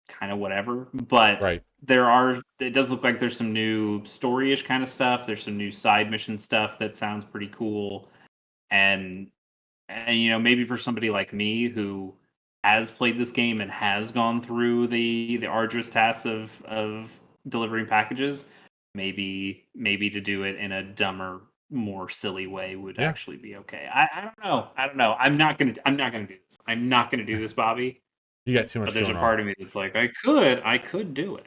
kind of whatever. But right. it does look like there's some new story-ish kind of stuff. There's some new side mission stuff that sounds pretty cool. And maybe for somebody like me who has played this game and has gone through the arduous tasks of delivering packages, maybe to do it in a dumber, more silly way would Yeah, actually be okay. I don't know. I don't know. I'm not gonna do this. I'm not gonna do this, Bobby. you got too But much there's a going on. part of me that's like, I could do it.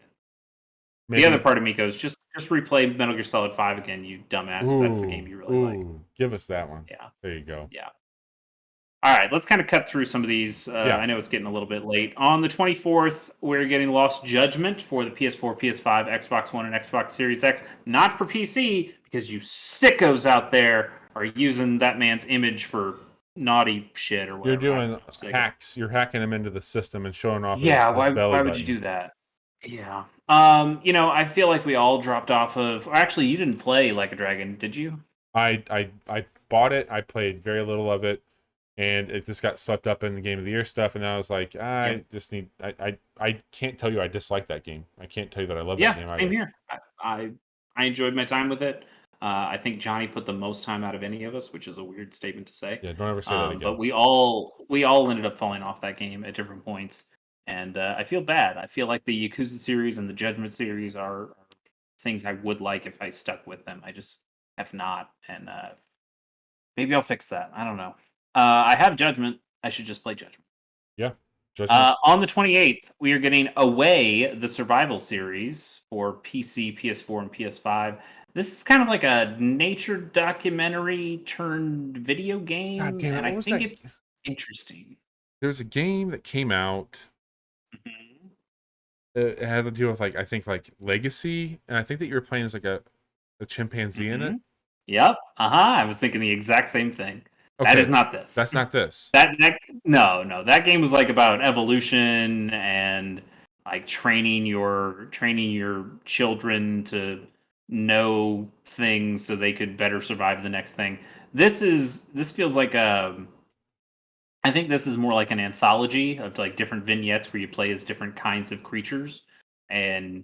The other Maybe. part of me goes, just replay Metal Gear Solid 5 again, you dumbass. That's the game Ooh, you really like. ooh, give us that one. Yeah. There you go. Yeah. All right, let's kind of cut through some of these. Yeah. I know it's getting a little bit late. On the 24th, we're getting Lost Judgment for the PS4, PS5, Xbox One, and Xbox Series X. Not for PC, because you sickos out there are using that man's image for naughty shit or You're whatever. I don't doing know. Sega. hacks. You're hacking him into the system and showing off Yeah, his belly why would you button. do that? Yeah. I feel like we all dropped off of. Actually, you didn't play Like a Dragon, did you? I bought it. I played very little of it, and it just got swept up in the Game of the Year stuff. And then I was like, Yep. I just need. I can't tell you I dislike that game. I can't tell you that I love that Yeah, game same either. here. I enjoyed my time with it. I think Johnny put the most time out of any of us, which is a weird statement to say. Yeah, don't ever say that But again. we all ended up falling off that game at different points, and I feel bad. I feel like the Yakuza series and the Judgment series are things I would like if I stuck with them. I just have not, and maybe I'll fix that. I don't know. I have Judgment. I should just play Judgment. Yeah, Judgment. On the 28th, we are getting Away, the survival series for PC, PS4, and PS5. This is kind of like a nature documentary turned video God game, damn it! and I What was think that? it's interesting. There's a game that came out. Mhm. it had to do with like I think like legacy, and I think that you were playing as like a chimpanzee in Hmm. it. Yep. I was thinking the exact same thing. That is Okay, not this. that's not this. That no, that game was like about evolution and like training your children to know things so they could better survive the next thing. This feels like I think this is more like an anthology of like different vignettes where you play as different kinds of creatures, and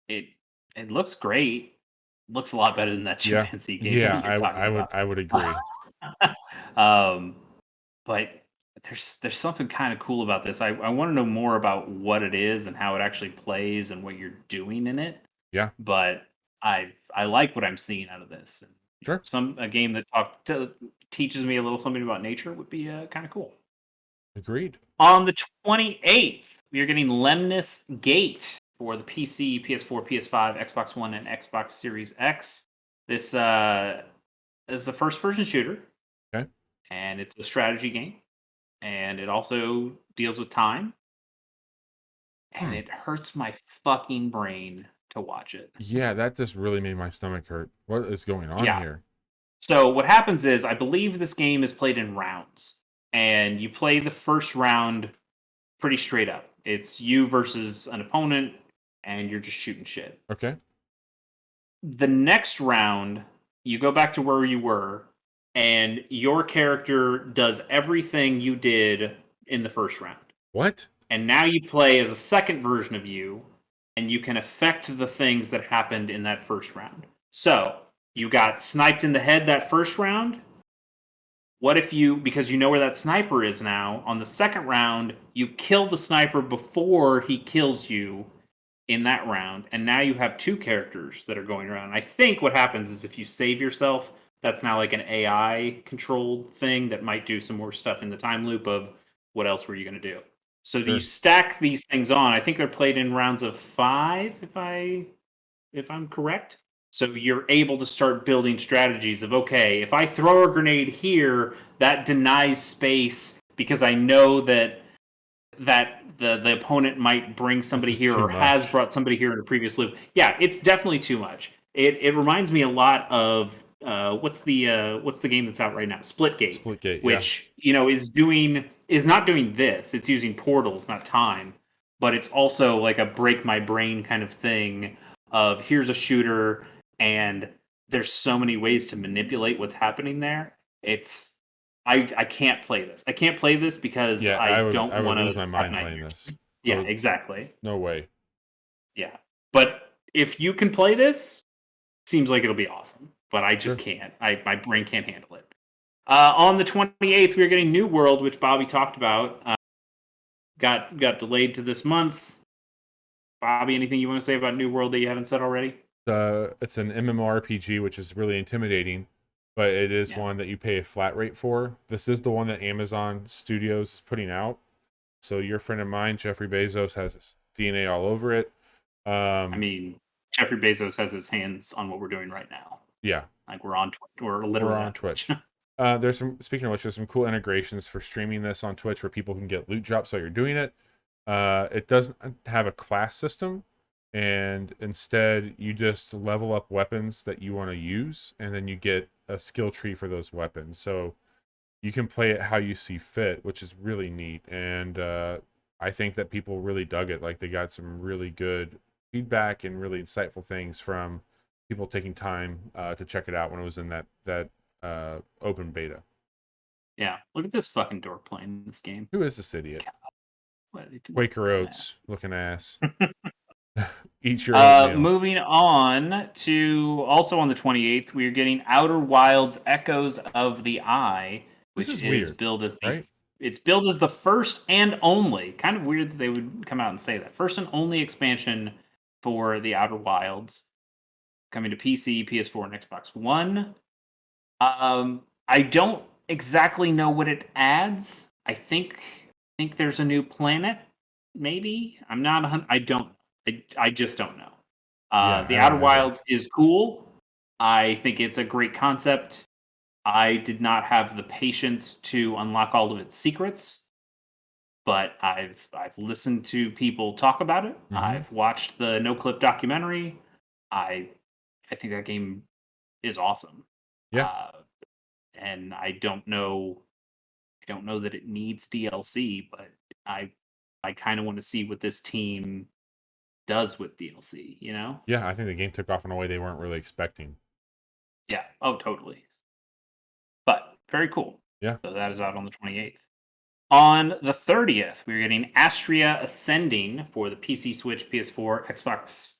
it it looks great. Looks a lot better than that Yeah, chimpanzee game yeah, that you're talking about. I would agree. um, but there's something kind of cool about this. I want to know more about what it is and how it actually plays and what you're doing in it. Yeah, But I like what I'm seeing out of this. And, sure, a game that teaches me a little something about nature would be kind of cool. agreed. On the 28th, we are getting Lemnis Gate for the PC, PS4, PS5, Xbox One, and Xbox Series X. This is a first-person shooter, Okay. and it's a strategy game, and it also deals with time, and Hmm. it hurts my fucking brain to watch it. Yeah, that just really made my stomach hurt. What is going on Yeah. here? So what happens is, I believe this game is played in rounds, and you play the first round pretty straight up. It's you versus an opponent, and you're just shooting shit. Okay. The next round, you go back to where you were, and your character does everything you did in the first round. What? And now you play as a second version of you, and you can affect the things that happened in that first round. So, you got sniped in the head that first round. What if you, because you know where that sniper is now, on the second round, you kill the sniper before he kills you in that round, and now you have two characters that are going around. I think what happens is if you save yourself, that's now like an AI controlled thing that might do some more stuff in the time loop of what else were you going to do. So do you Sure. stack these things on? I think they're played in rounds of 5 if I'm correct. So you're able to start building strategies of, okay, if I throw a grenade here, that denies space because I know that the opponent might bring This somebody is here too or has much. brought somebody here in a previous loop. Yeah, it's definitely too much. It reminds me a lot of what's the game that's out right now? Splitgate, Splitgate, yeah. which is not doing this. It's using portals, not time, but it's also like a break my brain kind of thing of here's a shooter and there's so many ways to manipulate what's happening there. It's I can't play this. I can't play this because Yeah, I don't I would want lose to my have mind playing nightmares. this. I Yeah, would exactly. no way. Yeah. But if you can play this, seems like it'll be awesome. But I just Sure. can't. My brain can't handle it. On the 28th, we are getting New World, which Bobby talked about. Got delayed to this month. Bobby, anything you want to say about New World that you haven't said already? It's an MMORPG, which is really intimidating, but it is Yeah. one that you pay a flat rate for. This is the one that Amazon Studios is putting out. So your friend of mine, Jeffrey Bezos, has his DNA all over it. I mean, Jeffrey Bezos has his hands on what we're doing right now. Yeah, Like we're on we're we're literally on on Twitch. Twitch. There's some speaking of which, there's some cool integrations for streaming this on Twitch where people can get loot drops while you're doing it. It doesn't have a class system, and instead you just level up weapons that you want to use, and then you get a skill tree for those weapons. So you can play it how you see fit, which is really neat. And I think that people really dug it. Like they got some really good feedback and really insightful things from people taking time to check it out when it was in that open beta. Yeah. Look at this fucking dork playing this game. Who is this idiot? What Quaker an Oats looking ass. Eat your oatmeal. Moving on to also on the 28th, we are getting Outer Wilds Echoes of the Eye, This which is is weird, billed as right? the first and only. Kind of weird that they would come out and say that. First and only expansion for the Outer Wilds coming to PC, PS4, and Xbox One. I don't exactly know what it adds. I think there's a new planet. Maybe I'm not. I don't. I just don't know. Yeah, The I don't Outer either. Wilds is cool. I think it's a great concept. I did not have the patience to unlock all of its secrets. but I've listened to people talk about it. Mm-hmm. I've watched the No Clip documentary. I think that game is awesome. Yeah. And I don't know that it needs DLC, but I kind of want to see what this team does with DLC, you know? Yeah, I think the game took off in a way they weren't really expecting. Yeah. Oh, totally. But very cool. Yeah. So that is out on the 28th. On the 30th, we're getting Astria Ascending for the PC, Switch, PS4, Xbox,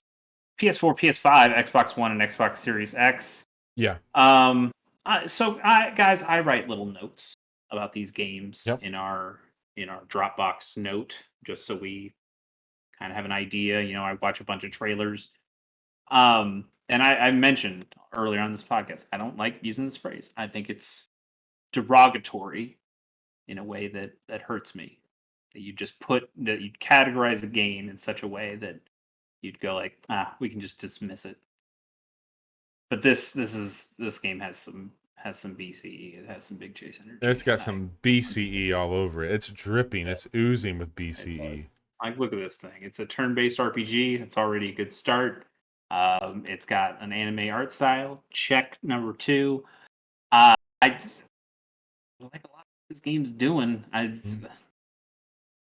PS4, PS5, Xbox One, and Xbox Series X. Yeah. Guys, I write little notes about these games Yep. in our Dropbox note, just so we kind of have an idea. You know, I watch a bunch of trailers. And I mentioned earlier on this podcast, I don't like using this phrase. I think it's derogatory in a way that hurts me. That you categorize a game in such a way that you'd go like, we can just dismiss it. But this game has some BCE. It has some big chase energy. It's got some BCE all over it. It's dripping. It's oozing with BCE. Like, look at this thing. It's a turn-based RPG. It's already a good start. It's got an anime art style. Check number 2. I like a lot of this game's doing.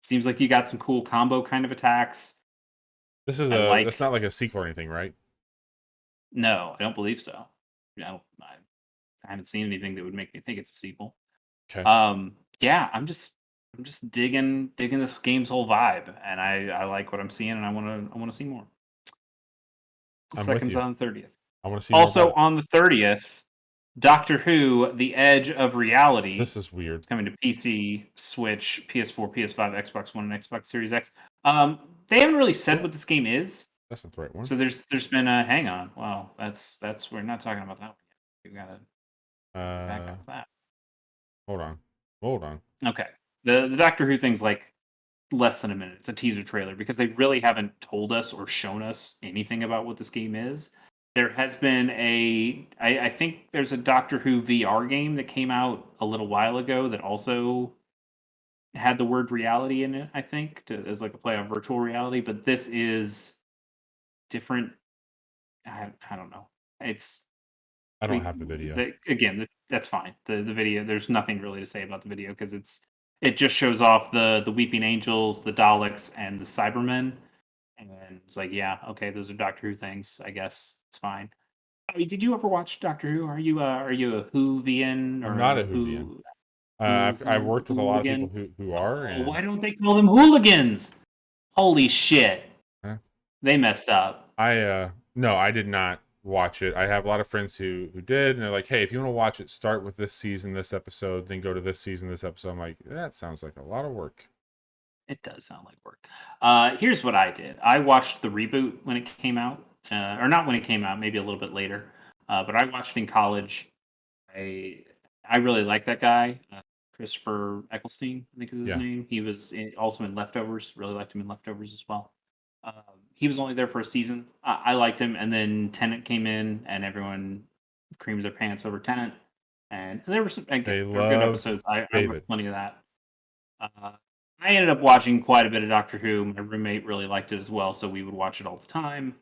Seems like you got some cool combo kind of attacks. This is it's not like a sequel or anything, right? No, I don't believe so. I haven't seen anything that would make me think it's a sequel. Okay. Yeah, I'm just digging this game's whole vibe, and I like what I'm seeing, and I want to see more. Second's on the 30th. I want to see also more on the 30th, Doctor Who: The Edge of Reality. This is weird. It's coming to PC, Switch, PS4, PS5, Xbox One, and Xbox Series X. They haven't really said what this game is. That's not the right one. So there's been a hang on. Well, that's we're not talking about that one yet. We gotta back off that. Hold on. Okay. The Doctor Who thing's like less than a minute. It's a teaser trailer because they really haven't told us or shown us anything about what this game is. There has been I think there's a Doctor Who VR game that came out a little while ago that also had the word reality in it, I think, as like a play on virtual reality, but this is different. I don't know. I don't have the video. That's fine. The video, there's nothing really to say about the video because it just shows off the Weeping Angels, the Daleks, and the Cybermen, and it's like, yeah, okay, those are Doctor Who things. I guess it's fine. I mean, did you ever watch Doctor Who? Are you a Whovian? I'm not a Whovian. I've worked with a lot of people who are. And... why don't they call them hooligans? Holy shit! Huh? They messed up. No, I did not watch it. I have a lot of friends who did, and they're like, hey, if you want to watch it, start with this season, this episode, then go to this season, this episode. I'm like, that sounds like a lot of work. It does sound like work. Here's what I did. I watched the reboot when it came out. Or not when it came out, maybe a little bit later. But I watched it in college. I really like that guy. Christopher Eccleston, I think is his name. He was also in Leftovers. Really liked him in Leftovers as well. He was only there for a season. I liked him, and then Tenet came in, and everyone creamed their pants over Tenet. And there were some good episodes. I watched plenty of that. I ended up watching quite a bit of Doctor Who. My roommate really liked it as well, so we would watch it all the time.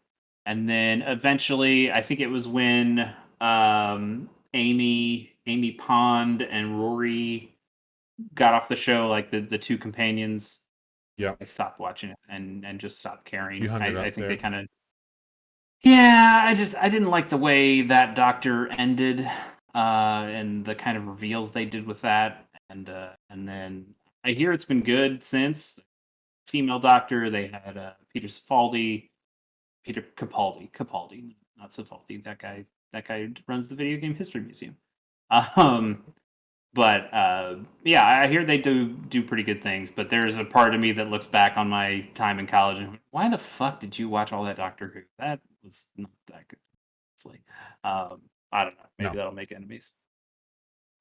And then eventually, I think it was when Amy Pond and Rory got off the show, like the two companions. Yeah, I stopped watching it and just stopped caring. I think they kind of. Yeah, I didn't like the way that Doctor ended, and the kind of reveals they did with that, and then I hear it's been good since. Female Doctor, they had Peter Capaldi, not Cifaldi. That guy runs the Video Game History Museum. But yeah, I hear they do pretty good things. But there's a part of me that looks back on my time in college and why the fuck did you watch all that Doctor Who? That was not that good. Honestly. I don't know. Maybe that'll make enemies.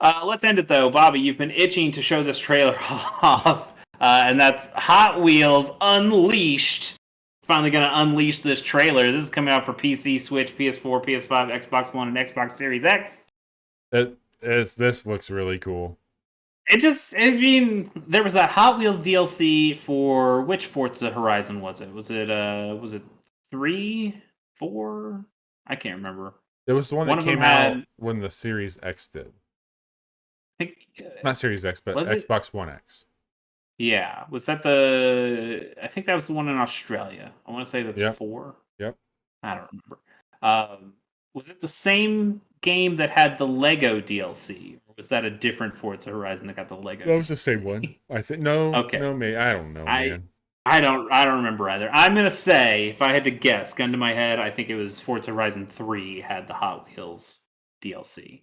Let's end it though, Bobby. You've been itching to show this trailer off, and that's Hot Wheels Unleashed. Finally going to unleash this trailer. This is coming out for PC, Switch, PS4, PS5, Xbox One, and Xbox Series X. This looks really cool. I mean, there was that Hot Wheels DLC for which Forza Horizon was it? Was it 3, 4? I can't remember. It was the one One that of them came out had, when the Series X did. I think, Not Series X, but was it? Xbox One X. Yeah, was that the? I think that was the one in Australia. I want to say that's Yep. 4. Yep. I don't remember. Was it the same game that had the Lego DLC? Or was that a different Forza Horizon that got the Lego That was the same one. DLC? I think no, Okay. me. I don't know, I man. I don't remember either. I'm gonna say, if I had to guess, gun to my head, I think it was Forza Horizon 3 had the Hot Wheels DLC,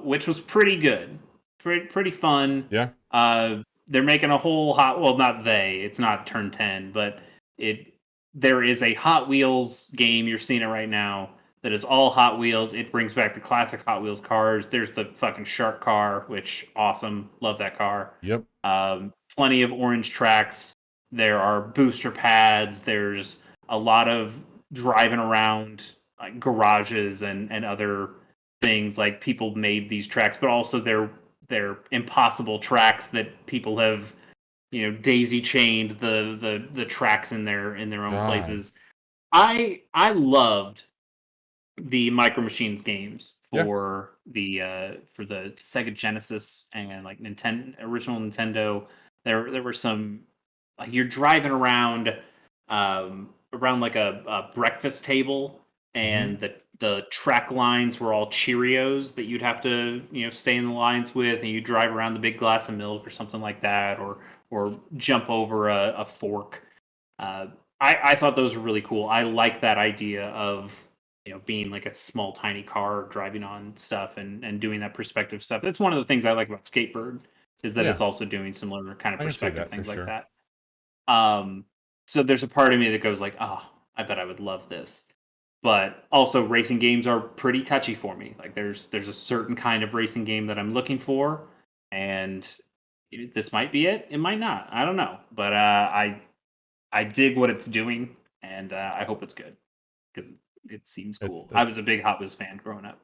which was pretty good, pretty fun. Yeah. They're making a whole hot. Well, not they. It's not Turn 10, but it. There is a Hot Wheels game. You're seeing it right now. That is all Hot Wheels. It brings back the classic Hot Wheels cars. There's the fucking shark car, which awesome. Love that car. Yep. Plenty of orange tracks. There are booster pads. There's a lot of driving around like garages and other things. Like people made these tracks, but also they're impossible tracks that people have daisy chained the tracks in their own God. places. I loved the Micro Machines games Yeah. for the Sega Genesis and like Nintendo original Nintendo. There were some like you're driving around like a breakfast table, Mhm. and the track lines were all Cheerios that you'd have to stay in the lines with, and you drive around the big glass of milk or something like that, or jump over a fork. Uh, I thought those were really cool. I like that idea of being like a small tiny car driving on stuff and doing that perspective stuff. That's one of the things I like about Skateboard is that Yeah. it's also doing similar kind of I can see perspective that for things like sure. that. So there's a part of me that goes like, oh, I bet I would love this. But also racing games are pretty touchy for me. Like there's a certain kind of racing game that I'm looking for, and this might be it. It might not. I don't know. But I dig what it's doing, and I hope it's good because it seems cool. I was It's a big Hot Wheels fan growing up.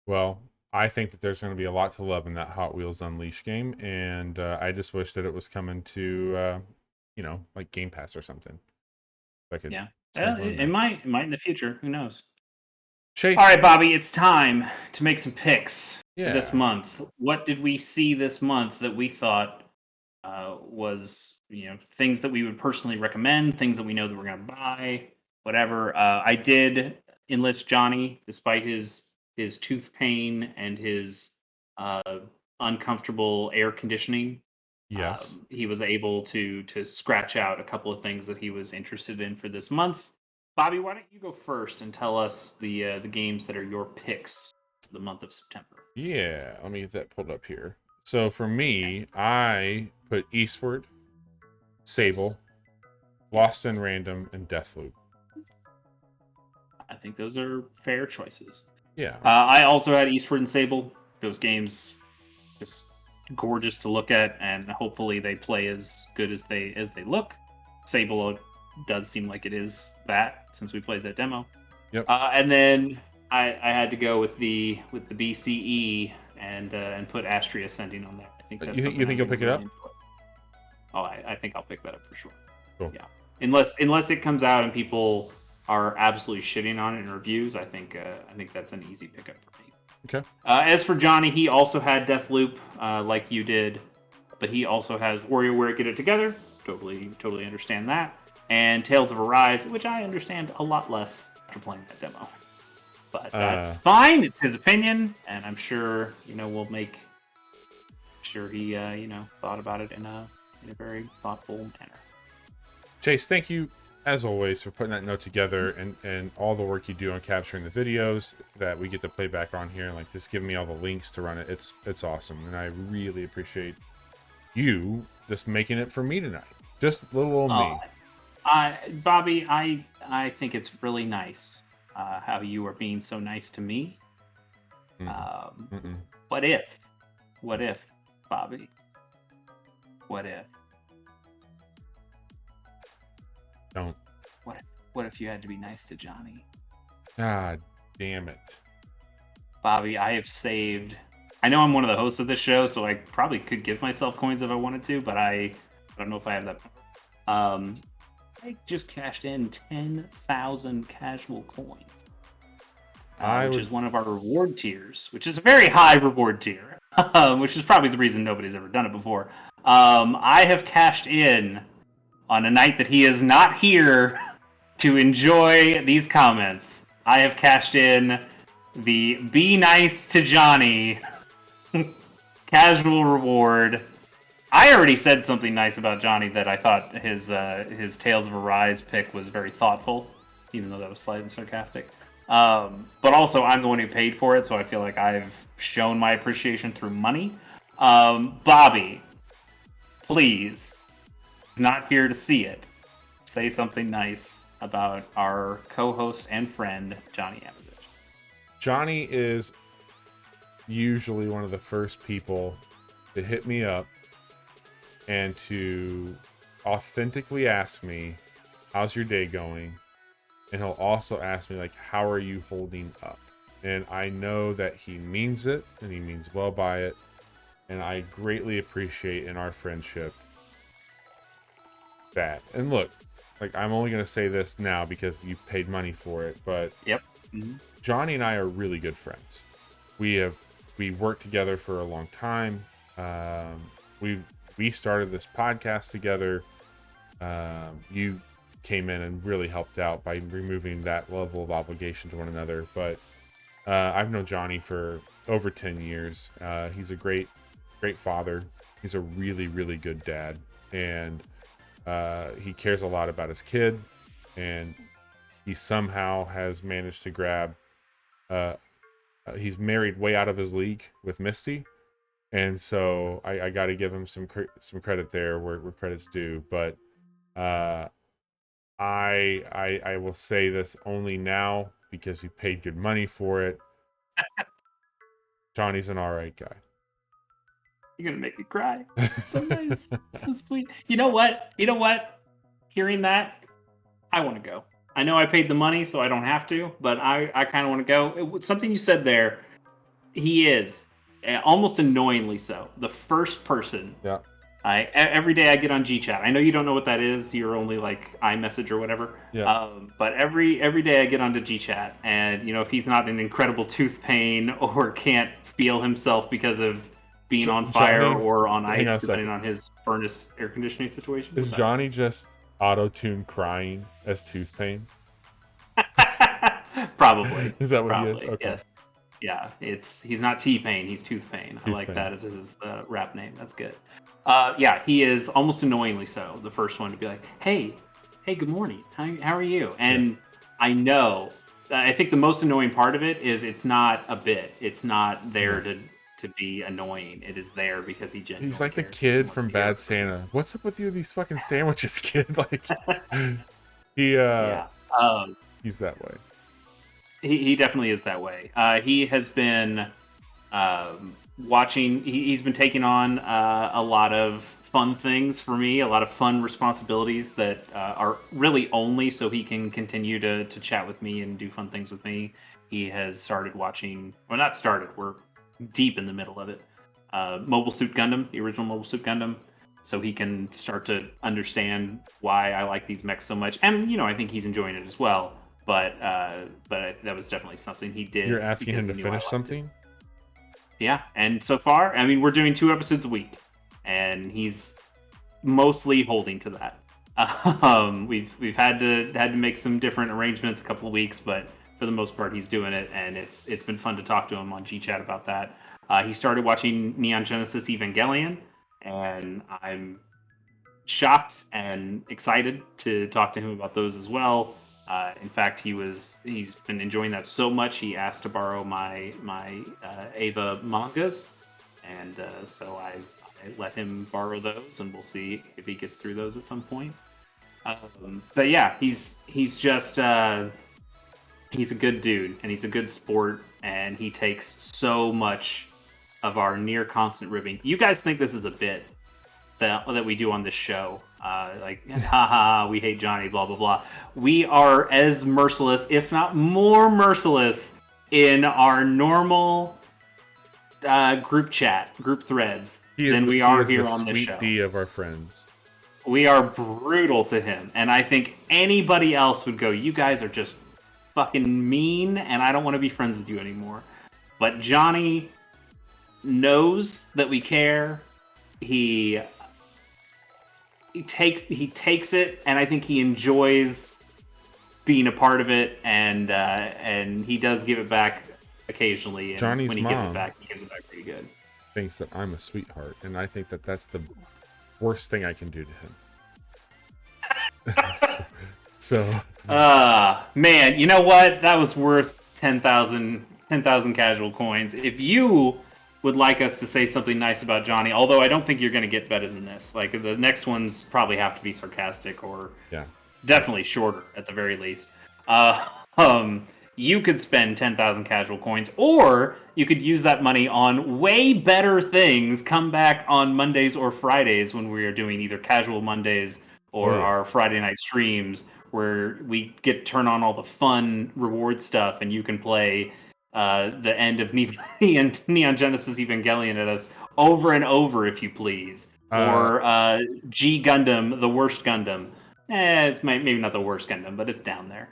well, I think that there's going to be a lot to love in that Hot Wheels Unleashed game, and I just wish that it was coming to, like Game Pass or something. I could Yeah, well, sprinkle in it there. might in the future. Who knows? All Chase, right, Bobby, it's time to make some picks for this yeah. month. What did we see this month that we thought was things that we would personally recommend, things that we know that we're going to buy, whatever. I did enlist Johnny despite his tooth pain and his uh, uncomfortable air conditioning. Yes. He was able to scratch out a couple of things that he was interested in for this month. Bobby, why don't you go first and tell us the games that are your picks for the month of September? Yeah. Let me get that pulled up here. So for me, I put Eastward, Yes. Sable, Lost Yes. in Random, and Deathloop. I think those are fair choices. Yeah. I also had Eastward and Sable. Those games just gorgeous to look at, and hopefully they play as good as they look. Sable does seem like it is that since we played that demo. Yep. And then I had to go with the BCE and put Astria Ascending on there. I think that's You something think I'm you'll going to pick it really up? enjoy. Oh, I think I'll pick that up for sure. Cool. Yeah, unless it comes out and people are absolutely shitting on it in reviews, I think that's an easy pickup for me. Okay. As for Johnny, he also had Deathloop, like you did, but he also has WarioWare Get It Together. Totally understand that. And Tales of Arise, which I understand a lot less after playing that demo. But that's Uh, fine. It's his opinion, and I'm sure we'll make sure he thought about it in a very thoughtful manner. Chase, thank you as always for putting that note together and all the work you do on capturing the videos that we get to play back on here and like just giving me all the links to run it. It's awesome, and I really appreciate you just making it for me tonight. Just little old me. Bobby, I think it's really nice how you are being so nice to me. Mm-mm. Um, Mm-mm. what if? What if, Bobby? What if? Don't. What if you had to be nice to Johnny? God damn it. Bobby, I have saved I know I'm one of the hosts of this show, so I probably could give myself coins if I wanted to, but I don't know if I have that. I just cashed in 10,000 casual coins, which is one of our reward tiers, which is a very high reward tier, which is probably the reason nobody's ever done it before. I have cashed in on a night that he is not here to enjoy these comments. I have cashed in the Be Nice to Johnny casual reward. I already said something nice about Johnny, that I thought his Tales of Arise pick was very thoughtful, even though that was slightly sarcastic. But also, I'm the one who paid for it, so I feel like I've shown my appreciation through money. Bobby, please, not here to see it. Say something nice about our co-host and friend, Johnny Amazich. Johnny is usually one of the first people to hit me up and to authentically ask me, how's your day going? And he'll also ask me, like, how are you holding up? And I know that he means it, and he means well by it. And I greatly appreciate in our friendship that. And look, like, I'm only going to say this now because you paid money for it, but Yep. Mm-hmm. Johnny and I are really good friends. We worked together for a long time. We started this podcast together. You came in and really helped out by removing that level of obligation to one another. But I've known Johnny for over 10 years. He's a great father. He's a really, really good dad. And he cares a lot about his kid. And he somehow has managed to grab... he's married way out of his league with Misty. And so I got to give him some credit there where credit's due. But I will say this only now because he paid good money for it. Johnny's an all right guy. You're gonna make me cry. It's so nice. So sweet. You know what? Hearing that, I want to go. I know I paid the money, so I don't have to, but I kind of want to go. Something you said there, he is almost annoyingly so the first person. Yeah. Every day I get on GChat. I know you don't know what that is. You're only like iMessage or whatever. Yeah. But every day I get onto GChat, and if he's not in incredible tooth pain or can't feel himself because of being on fire or on ice, depending on his furnace air conditioning situation. Is Johnny just auto-tune crying as tooth pain? Probably. Is that what he is? Okay. Yes. Yeah, he's not T-Pain, he's Tooth Pain. I like Pain. that as his rap name. That's good. Yeah, he is almost annoyingly so the first one to be like, hey, good morning. How are you? And yeah. I think the most annoying part of it is it's not a bit. It's not there to be annoying. It is there because he genuinely He's like the cares. kid from Bad Santa. What's up with you, these fucking sandwiches, kid? Like, he's that way. He definitely is that way. He has been watching. He's been taking on a lot of fun things for me, a lot of fun responsibilities that are really only so he can continue to chat with me and do fun things with me. He has started watching. Well, not started. We're deep in the middle of it. Mobile Suit Gundam, the original Mobile Suit Gundam, so he can start to understand why I like these mechs so much. And I think he's enjoying it as well. But that was definitely something he did. You're asking him to finish something? Yeah, and so far, I mean, we're doing 2 episodes a week, and he's mostly holding to that. We've had to make some different arrangements a couple of weeks, but for the most part, he's doing it, and it's been fun to talk to him on GChat about that. He started watching Neon Genesis Evangelion, and I'm shocked and excited to talk to him about those as well. In fact, he's been enjoying that so much he asked to borrow my Ava mangas, and so I let him borrow those, and we'll see if he gets through those at some point. But yeah, he's just he's a good dude, and he's a good sport, and he takes so much of our near constant ribbing. You guys think this is a bit that we do on this show, like, haha, we hate Johnny, blah blah blah. We are as merciless, if not more merciless, in our normal group chat, group threads He we are is here the on this sweet show. D of our friends. We are brutal to him, and I think anybody else would go, you guys are just fucking mean, and I don't want to be friends with you anymore. But Johnny knows that we care. He takes it, and I think he enjoys being a part of it, and he does give it back occasionally. And Johnny's when he mom gives it back, he gives it back pretty good. Thinks that I'm a sweetheart, and I think that that's the worst thing I can do to him. so man, you know what? That was worth 10,000 casual coins. If you would like us to say something nice about Johnny, although I don't think you're going to get better than this. Like, the next ones probably have to be sarcastic or definitely shorter at the very least. You could spend 10,000 casual coins, or you could use that money on way better things. Come back on Mondays or Fridays when we are doing either casual Mondays or our Friday night streams, where we get to turn on all the fun reward stuff, and you can play the end of Neon Genesis Evangelion at us over and over, if you please. Or G Gundam, the worst Gundam. It's maybe not the worst Gundam, but it's down there.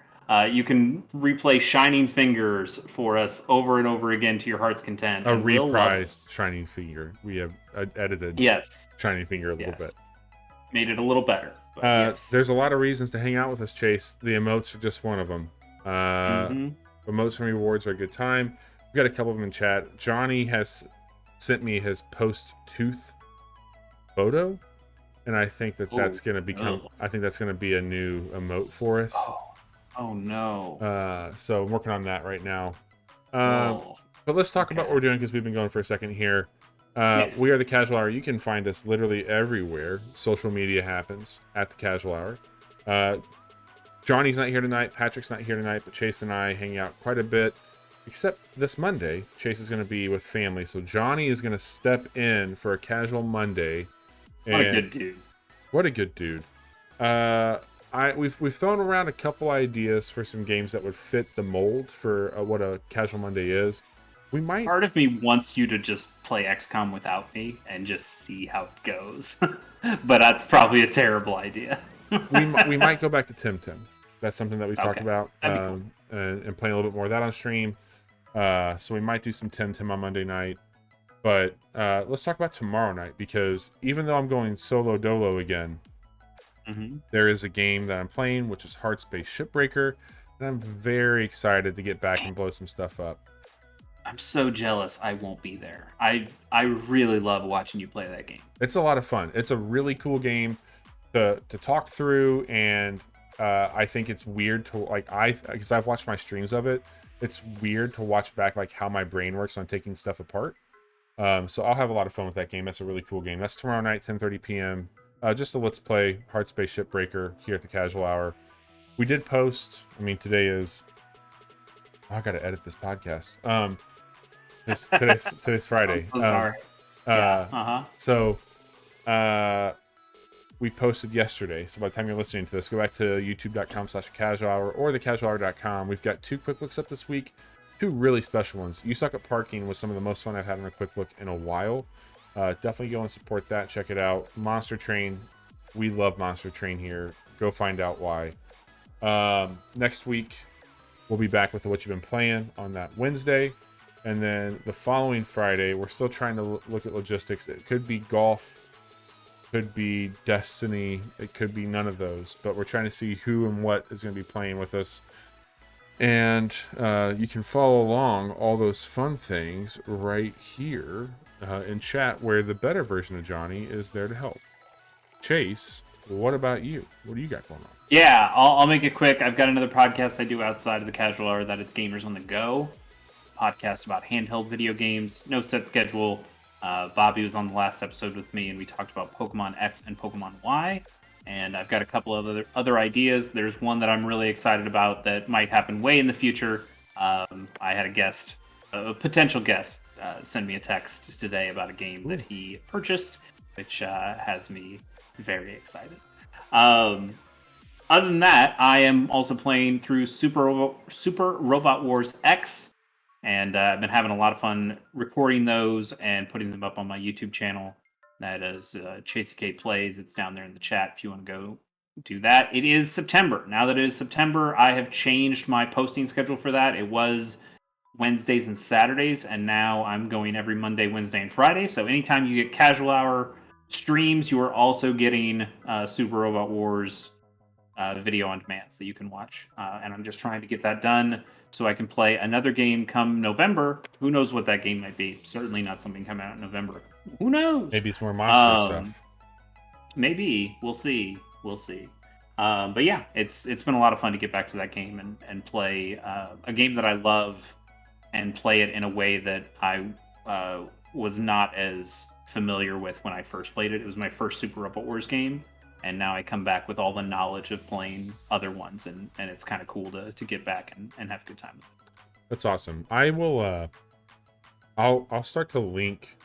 You can replay Shining Fingers for us over and over again to your heart's content. A reprised Shining Finger. We have edited Shining Finger a little bit. Made it a little better. There's a lot of reasons to hang out with us, Chase. The emotes are just one of them. Emotes and rewards are a good time. We've got a couple of them in chat. Johnny has sent me his post-tooth photo, and I think that's going to become... I think that's going to be a new emote for us. Oh no. So I'm working on that right now. But let's talk about what we're doing, because we've been going for a second here. We are the Casual Hour. You can find us literally everywhere social media happens at the Casual Hour. Johnny's not here tonight. Patrick's not here tonight, but Chase and I hang out quite a bit. Except this Monday, Chase is going to be with family, so Johnny is going to step in for a Casual Monday. What a good dude. What a good dude. We've thrown around a couple ideas for some games that would fit the mold for what a Casual Monday is. Part of me wants you to just play XCOM without me and just see how it goes. But that's probably a terrible idea. we might go back to Tim. That's something that we've talked about. Cool. And playing a little bit more of that on stream. So we might do some Tim on Monday night. But let's talk about tomorrow night, because even though I'm going solo dolo again, there is a game that I'm playing, which is Heart Space Shipbreaker, and I'm very excited to get back and blow some stuff up. I'm so jealous I won't be there. I really love watching you play that game. It's a lot of fun. It's a really cool game to talk through, and I think it's weird to because I've watched my streams of it. It's weird to watch back like how my brain works on taking stuff apart. So I'll have a lot of fun with that game. That's a really cool game. That's tomorrow night, 10:30 p.m. Just a let's play Heart Space Shipbreaker here at the Casual Hour. We did post. I mean, today is. I got to edit this podcast. Today's Friday. I'm so sorry. So, we posted yesterday. So by the time you're listening to this, go back to youtube.com/casualhour or thecasualhour.com. We've got 2 quick looks up this week. 2 really special ones. You Suck at Parking was some of the most fun I've had on a quick look in a while. Definitely go and support that. Check it out. Monster Train. We love Monster Train here. Go find out why. Next week, we'll be back with What You've Been Playing on that Wednesday. And then the following Friday, we're still trying to look at logistics. It could be golf, could be Destiny, it could be none of those. But we're trying to see who and what is going to be playing with us. And you can follow along all those fun things right here in chat, where the better version of Johnny is there to help. Chase, what about you? What do you got going on? Yeah, I'll make it quick. I've got another podcast I do outside of the Casual Hour that is Gamers on the Go. Podcast about handheld video games. No set schedule. Bobby was on the last episode with me, and we talked about Pokemon X and Pokemon Y. And I've got a couple of other ideas. There's one that I'm really excited about that might happen way in the future. I had a potential guest, send me a text today about a game that he purchased, which has me very excited. Other than that, I am also playing through Super Robot Wars X, And I've been having a lot of fun recording those and putting them up on my YouTube channel. That is Chasey K Plays. It's down there in the chat if you want to go do that. It is September. Now that it is September, I have changed my posting schedule for that. It was Wednesdays and Saturdays, and now I'm going every Monday, Wednesday, and Friday. So anytime you get Casual Hour streams, you are also getting Super Robot Wars video on demand that you can watch. And I'm just trying to get that done so I can play another game come November. Who knows what that game might be? Certainly not something coming out in November. Who knows? Maybe it's more monster stuff. Maybe. We'll see. We'll see. But yeah, it's been a lot of fun to get back to that game and play a game that I love and play it in a way that I was not as familiar with when I first played it. It was my first Super Robot Wars game, and now I come back with all the knowledge of playing other ones, and it's kind of cool to get back and have a good time. That's awesome. I will I'll start to link,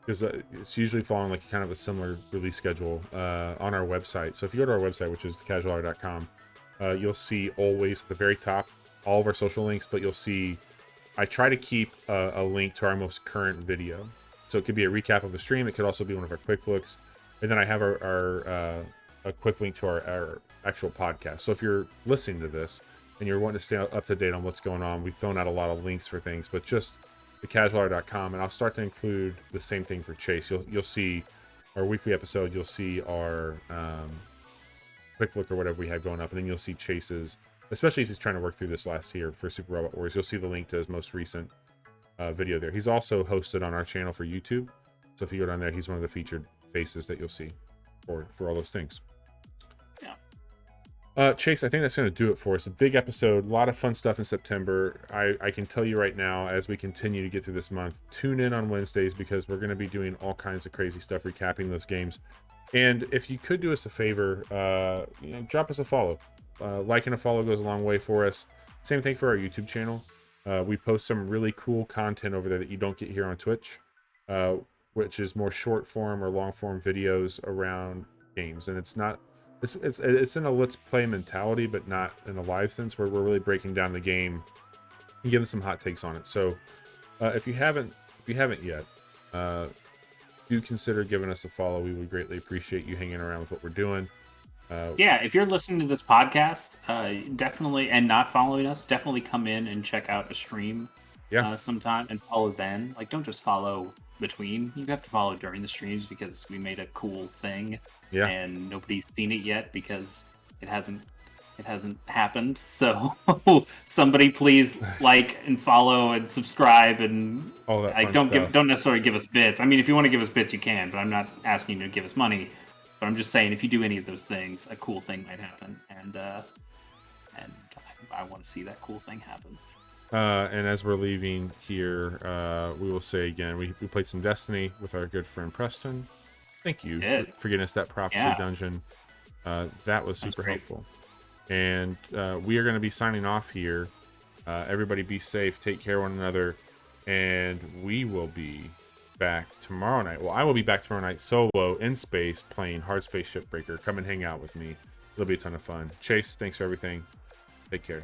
because it's usually following like kind of a similar release schedule on our website. So if you go to our website, which is thecasualhour.com, you'll see always at the very top all of our social links, but you'll see I try to keep a link to our most current video. So it could be a recap of the stream. It could also be one of our quick looks. And then I have a quick link to our actual podcast. So if you're listening to this and you're wanting to stay up to date on what's going on, we've thrown out a lot of links for things, but just thecasualhour.com, and I'll start to include the same thing for Chase. You'll see our weekly episode, you'll see our quick look or whatever we have going up, and then you'll see Chase's, especially as he's trying to work through this last year for Super Robot Wars. You'll see the link to his most recent video there. He's also hosted on our channel for YouTube, so if you go down there, he's one of the featured faces that you'll see for all those things. Chase, I think that's going to do it for us. A big episode, a lot of fun stuff in September. I can tell you right now, as we continue to get through this month, tune in on Wednesdays, because we're going to be doing all kinds of crazy stuff, recapping those games. And if you could do us a favor, drop us a follow. Liking a follow goes a long way for us. Same thing for our YouTube channel. We post some really cool content over there that you don't get here on Twitch, which is more short form or long form videos around games. And it's not... It's in a let's play mentality, but not in a live sense, where we're really breaking down the game and giving some hot takes on it. So if you haven't yet, do consider giving us a follow. We would greatly appreciate you hanging around with what we're doing. Yeah, if you're listening to this podcast, definitely, and not following us, definitely come in and check out a stream sometime and follow then. Like, don't just follow between. You have to follow during the streams, because we made a cool thing. Yeah. And nobody's seen it yet because it hasn't happened. So somebody please like and follow and subscribe, and all that fun stuff. Don't necessarily give us bits. I mean, if you want to give us bits, you can, but I'm not asking you to give us money. But I'm just saying, if you do any of those things, a cool thing might happen, and I want to see that cool thing happen. And as we're leaving here, we will say again, we played some Destiny with our good friend Preston. Thank you for getting us that prophecy dungeon. That was super helpful. And we are going to be signing off here. Everybody be safe, take care of one another, and we will be back tomorrow night. Well, I will be back tomorrow night solo in space playing Hard Space Shipbreaker. Come and hang out with me. It'll be a ton of fun. Chase, thanks for everything. Take care.